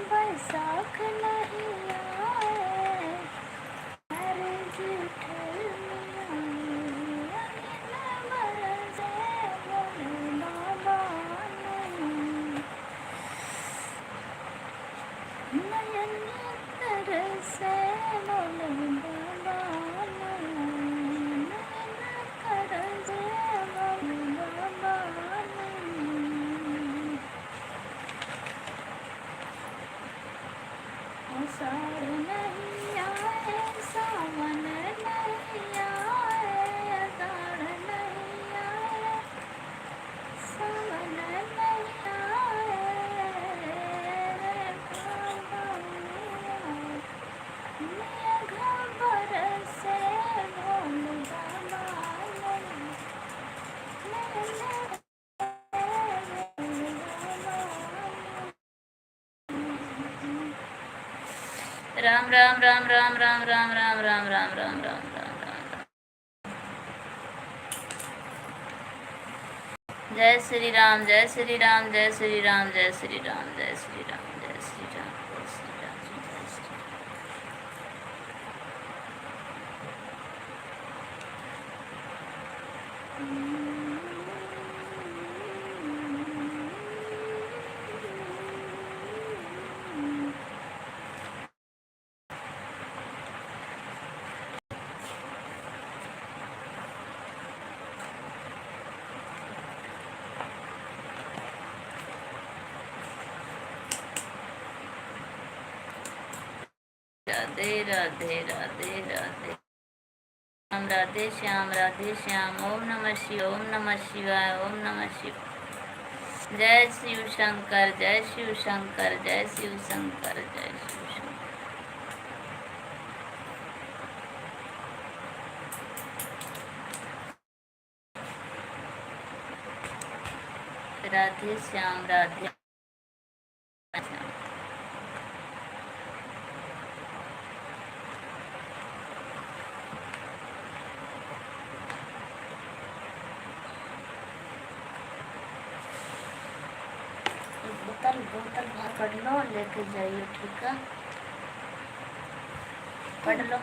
बैसाख नहीं आए, अरे जेठल में आए, बरसे बोले बाबा नहीं, नयन तरसे बोले बाबा नहीं, नयन तरसे बोले बाबा नहीं। आषाढ़ नहीं आए, सावन नहीं आए, आषाढ़ नहीं आए, सावन नहीं आए, मेघ बरसे बोल बाबा नहीं, राम राम राम राम राम राम राम राम राम राम राम राम। जय श्री राम, जय श्री राम, जय श्री राम, जय श्री राम, जय श्री राम, जय श्री राम, जय श्री राम, जय श्री राम। राधे राधे राधे राधे श्याम राधे श्याम राधे श्याम। ओम नमः शिवाय, ओम नमः शिवाय, ओम नमः शिवाय। जय शिव शंकर, जय शिव शंकर, जय शिव शंकर, जय शिव शंकर। राधे श्याम राधे श्याम। बोतल बोतल बाहर पढ़ लो, लेके जाइए, ठीक है? पढ़ लो,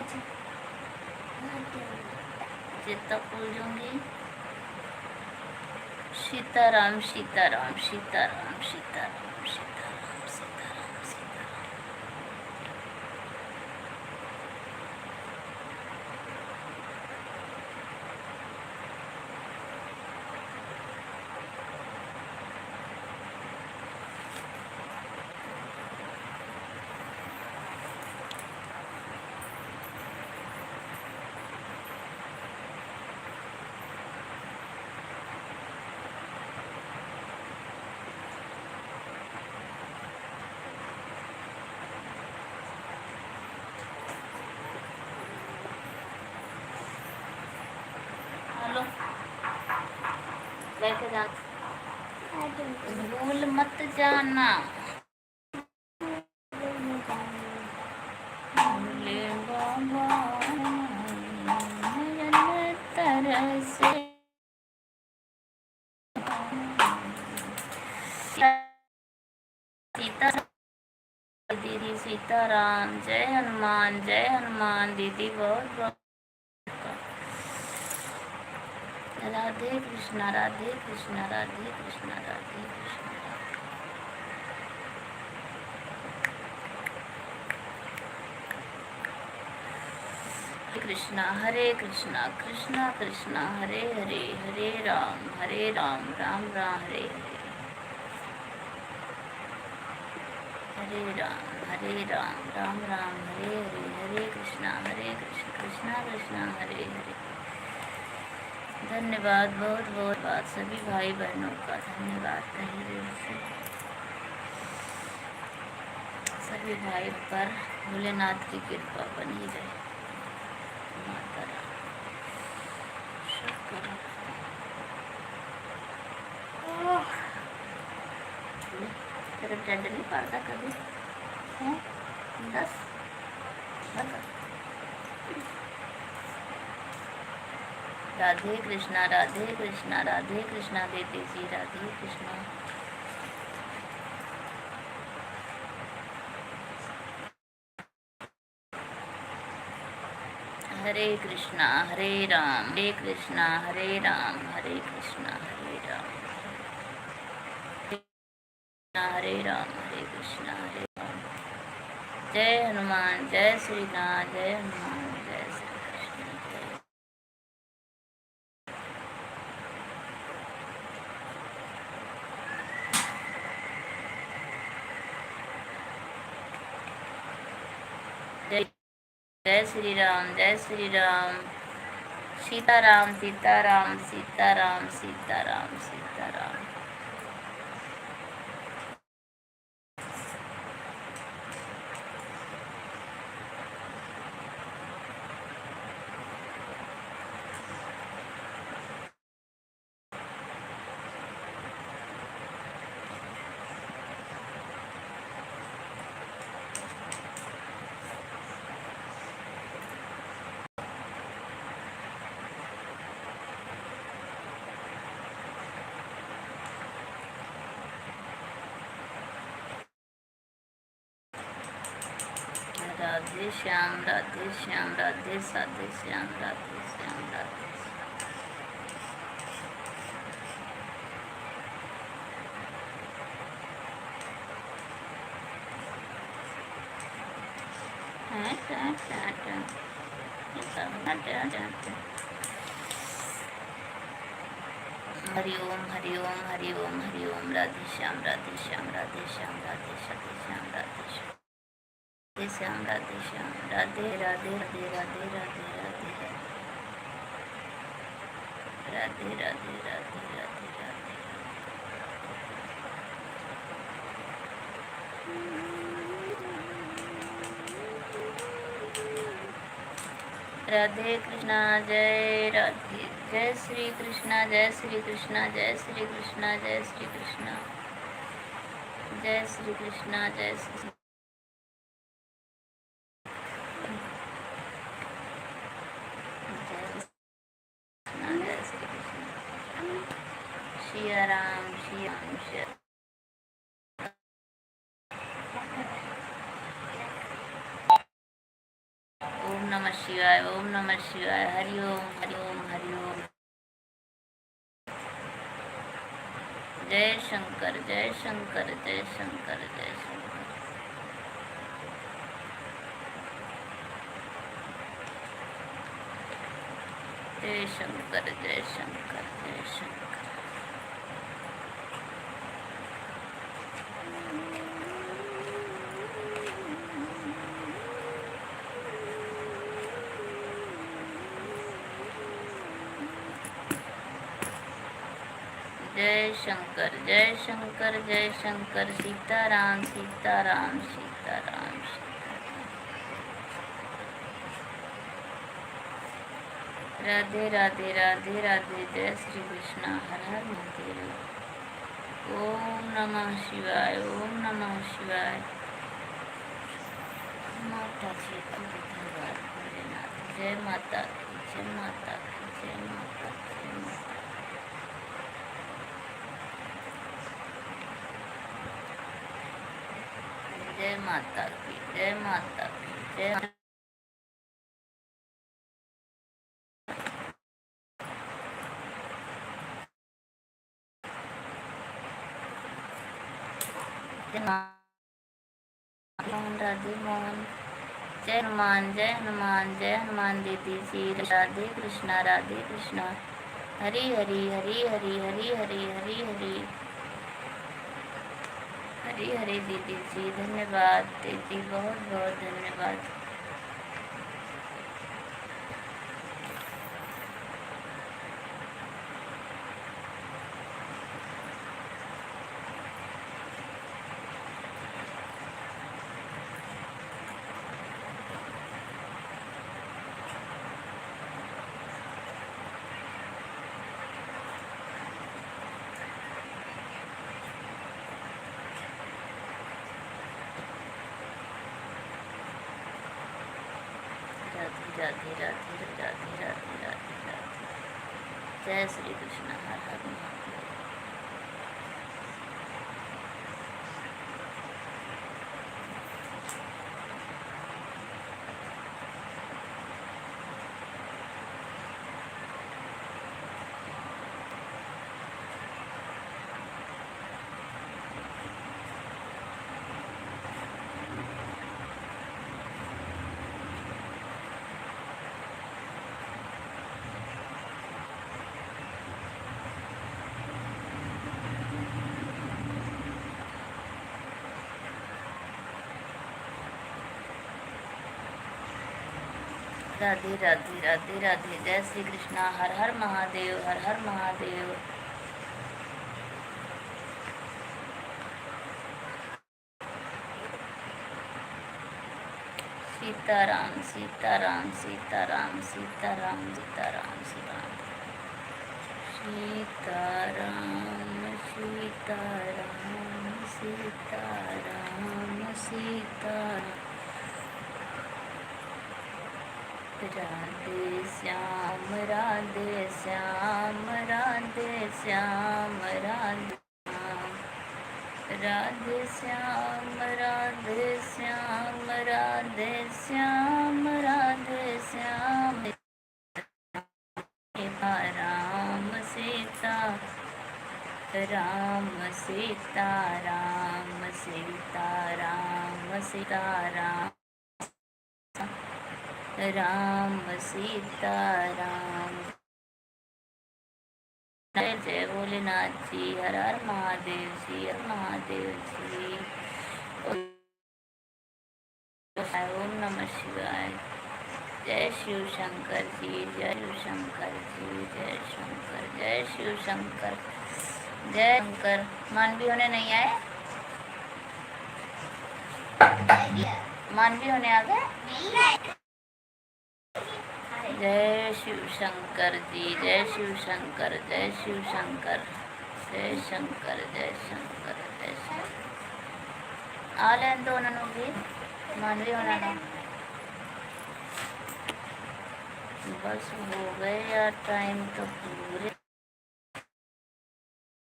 जितना भूल जाऊंगी। सीताराम सीताराम सीताराम सीताराम सीताराम सीताराम सीताराम। हेलो, लेके जाना, भूल मत जाना। भोले बाबा नयन तरसे। सीता दीदी सीताराम। जय हनुमान, जय हनुमान दीदी, बहुत बहुत। राधे कृष्णा, राधे कृष्णा, राधे कृष्णा, राधे कृष्णा। कृष्णा हरे कृष्णा, कृष्णा कृष्णा हरे हरे, हरे राम राम राम हरे हरे, हरे राम राम राम हरे हरे, हरे कृष्णा कृष्णा कृष्णा हरे हरे। धन्यवाद, बहुत बहुत बात सभी भाई बहनों का धन्यवाद कहीं दिल से। सभी भाई पर भोलेनाथ की कृपा बनी रहे। माता राम शुक्र। तेरे टेंट नहीं पड़ता कभी है? 10 राधे कृष्णा, राधे कृष्णा, राधे कृष्णा देते जी, राधे कृष्णा। हरे कृष्णा हरे राम, हरे कृष्णा हरे राम, हरे कृष्णा हरे राम, हरे राम, हरे कृष्णा हरे राम। जय हनुमान, जय श्री राम, जय हनुमान, जय श्री कृष्ण, जय जय श्री राम, जय श्री राम। सीताराम सीताराम सीताराम सीताराम सीताराम। राधे श्याम, राधे श्याम, राधे साधे श्याम, राधे श्याम, राधे हरि ओम हरि ओम हरि ओम हरि ओम। राधे श्याम, राधे श्याम, राधे श्याम, राधे श्याम, राधे श्याम, राधे श्याम, राधे श्याम, राधे राधे राधे राधे राधे राधे राधे राधे राधे राधे राधे। राधे कृष्णा, जय राधे, जय श्री कृष्णा, जय श्री कृष्णा, जय श्री कृष्णा, जय श्री कृष्णा, जय श्री कृष्णा, जय श्री सिया राम, सिया राम, सिया। ओम नमः शिवाय, ओम नमः शिवाय, हरि ओम, हरि ओम, हरि ओम। जय शंकर, जय शंकर, जय शंकर, जय शंकर। जय शंकर, जय शंकर, जय शंकर। जय शंकर, जय शंकर, जय शंकर, सीताराम, सीताराम, सीताराम, सीताराम। राधे राधे राधे राधे, जय श्री कृष्णा, हर हर महादेव। ओम नमः शिवाय, ओम नमः शिवाय। माता जी की धन्यवाद भोलेनाथ। जय माता की, जय माता की, जय माता, जय माता। जय माता की, जय माता की, जय माता। मोहन, राधे मोहन। जय हनुमान, जय हनुमान, जय हनुमान दीदी जी। राधे कृष्णा, राधे कृष्णा, हरी हरी, हरी हरी, हरी हरी, हरी हरी, हरी हरी दीदी जी। धन्यवाद दीदी, बहुत बहुत धन्यवाद। राधे राधे राधे राधे राधे राधे राधे। जय श्री कृष्ण, हर हर महादेव। राधे राधे राधे राधे, जय श्री कृष्णा, हर हर महादेव, हर हर महादेव। सीताराम, सीताराम, सीताराम, सीताराम, सीताराम, सीताराम, सीताराम, सीताराम, सीताराम, सीताराम। राधे श्याम, राधे श्याम, राधे श्याम, राधे श्याम, राधे श्याम, राधे श्याम, राधे श्याम, राधे श्याम। राम सीता, राम सीता, राम सीता, राम सीता, राम राम सीता राम। जय भोलेनाथ जी, हर हर महादेव जी, हर महादेव जी। ओम नमः शिवाय। जय शिव शंकर जी, जय शिव शंकर जी, जय शंकर, जय शिव शंकर, जय शंकर। मानवी होने नहीं आए? मानवी होने आ गए? जय शिव शंकर जी, जय शिव शंकर, जय शिव शंकर, जय शंकर, जय शंकर, जय शंकर। आ लें दो भी मानवी होना ना। बस हो गए यार, टाइम तो पूरे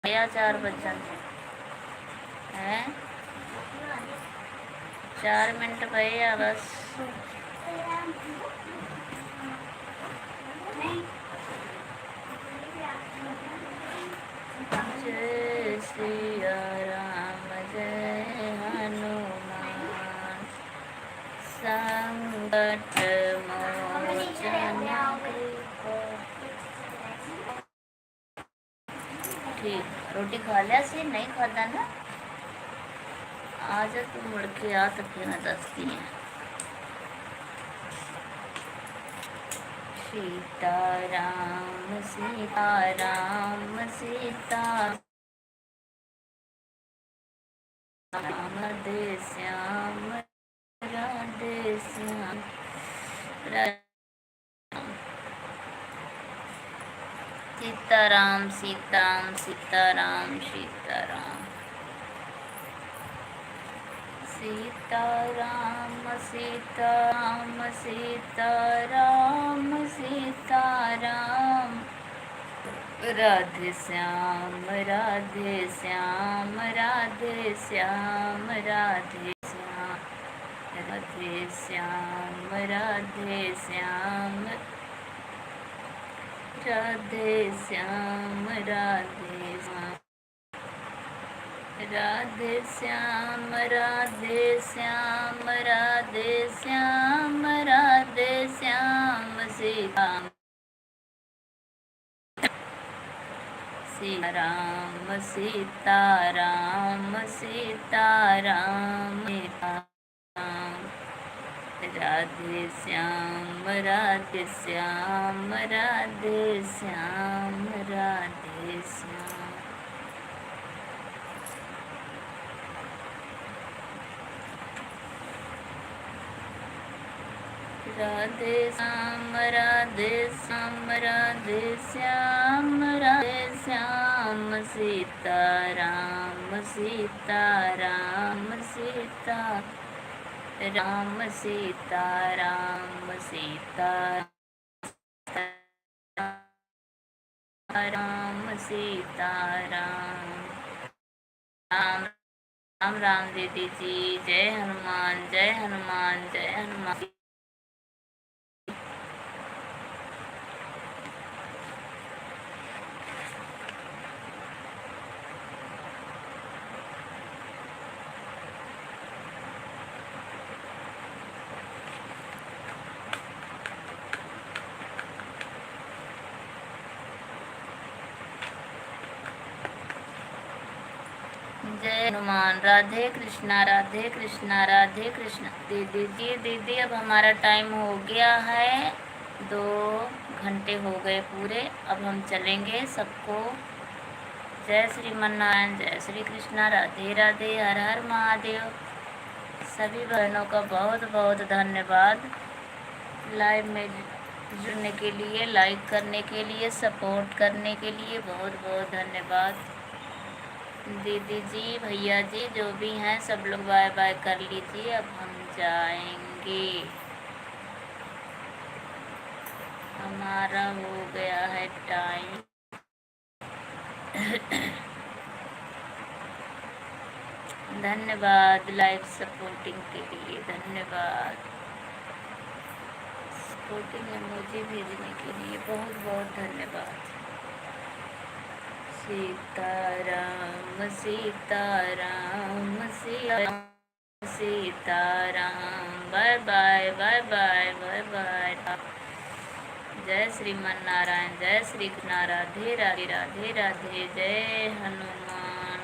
या 4 बजन है, 4 मिनट भैया बस। जय सिया राम, जय हनुमान, संकट मोचन। ठीक, रोटी खा लिया सी? नहीं खाता ना? आज तू मुड़ के आ तो फिर मैं दसती है। सीताराम सीताराम सीता राधे श्याम, राधे श्याम, सीताराम सीताराम सीताराम सीताराम, सीताराम सीताराम सीताराम सीताराम, राधे श्याम, राधे श्याम, राधे श्याम, राधे श्याम, राधे श्याम, राधे श्याम, राधे श्याम, राधे श्याम, राधे श्याम, राधे श्याम, राधे श्याम, राधे श्याम, सीताराम सीताराम सीताराम सीताराम, राधे श्याम, राधे श्याम, राधे श्याम, राधे श्याम, राधे श्याम, राधे श्याम, राधे श्याम, राधे श्याम, सीताराम सीताराम सीता राम, सीताराम सीताराम सीताराम, राम राम राम दीदी जी। जय हनुमान, जय हनुमान, जय हनुमान। जय हनुमान। राधे कृष्णा, राधे कृष्णा, राधे कृष्णा। दीदी जी, दीदी अब हमारा टाइम हो गया है, 2 घंटे हो गए पूरे। अब हम चलेंगे। सबको जय श्रीमन्नारायण, जय श्री कृष्णा, राधे राधे, हर हर महादेव। सभी बहनों का बहुत बहुत धन्यवाद लाइव में जुड़ने के लिए, लाइक करने के लिए, सपोर्ट करने के लिए बहुत बहुत धन्यवाद। दीदी जी, भैया जी, जो भी हैं सब लोग बाय बाय कर लीजिए। अब हम जाएंगे, हमारा हो गया है टाइम। धन्यवाद लाइव सपोर्टिंग के लिए, धन्यवाद सपोर्टिंग इमोजी भेजने के लिए बहुत बहुत धन्यवाद। Sitaram Sitaram Sitaram Sitaram, bye bye bye bye bye bye. जय श्रीमन्नारायण, जय श्री कृष्ण, राधे राधे राधे राधे, जय हनुमान,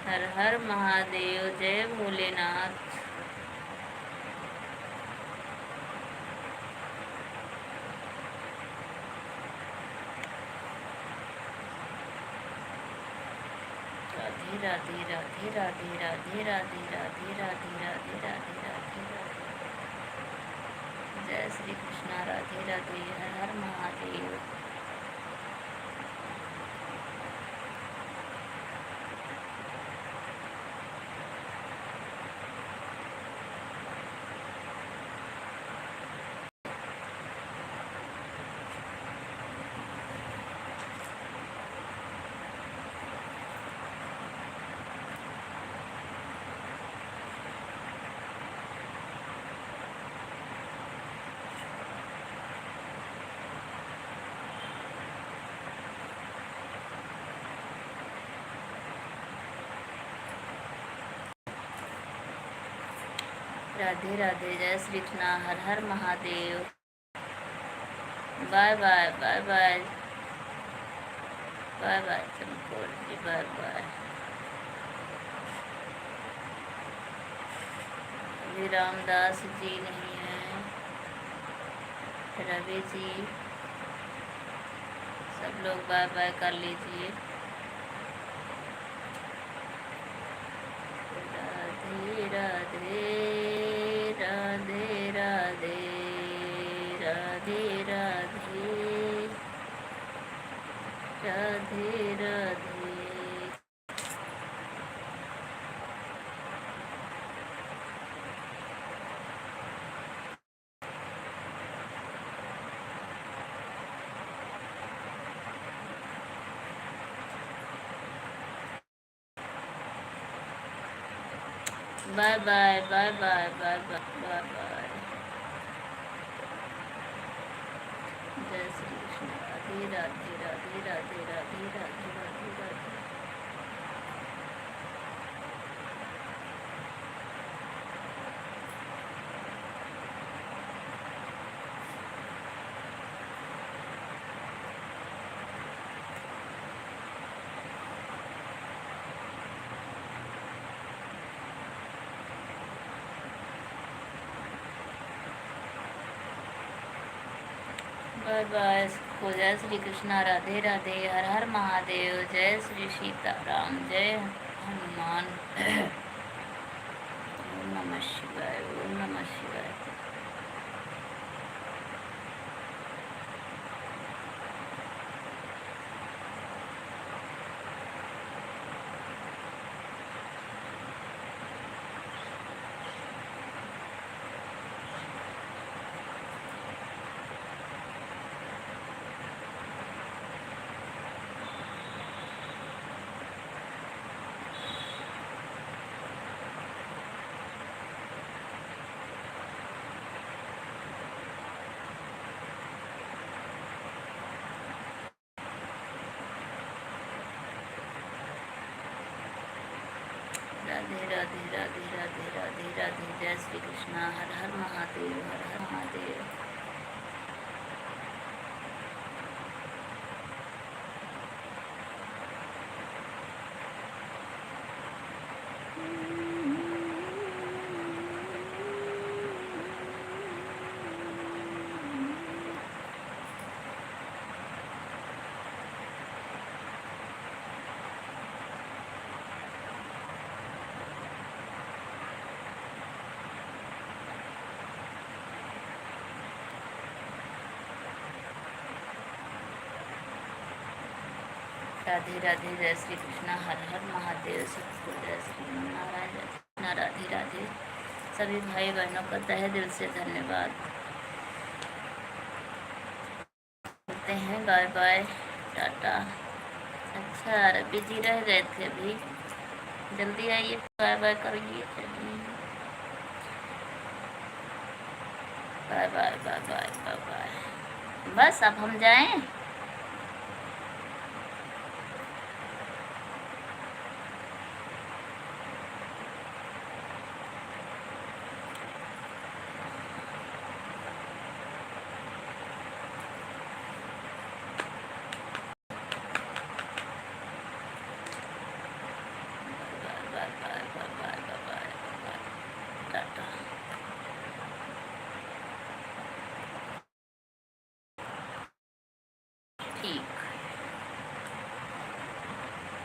हर हर महादेव, जय भोलेनाथ। राधे राधे राधे राधे राधे राधे राधे राधे राधे राधे राधे राधे। जय श्री कृष्णा। राधे राधे। हर हर महादेव। राधे राधे। जय श्री कृष्णा। हर हर Mahadev. Bye bye bye bye bye bye Chamkaur ji. Bye bye. अभी रामदास जी नहीं है, रवि जी, सब लोग बाय बाय कर लीजिए। Radhe Radhe Radhe Radhe Radhe Radhe Radhe Radhe. Bye bye bye bye bye bye bye bye. जय श्री कृष्ण। राधे राधे राधे राधे राधे राधे राधे राधे। Bye bye. जय श्री कृष्णा। राधे राधे। हर हर महादेव। जय श्री सीताराम। जय हनुमान। ओम नमः शिवाय। ओम नमः शिवाय। राधे राधे राधे राधे राधे राधे। जय श्री कृष्णा। हर हर महादेव। हर हर महादेव। राधे राधे। जय श्री कृष्णा। हर हर महादेव। सबको जय श्री नारायण। जय कृष्णा। राधे राधे। सभी भाई बहनों का तहे दिल से धन्यवाद। मिलते हैं। Bye bye tata. अच्छा बिजी रह गए थे अभी, जल्दी आइए। बाय बाय करिए। Bye bye bye bye bye bye. बस अब हम जाएं।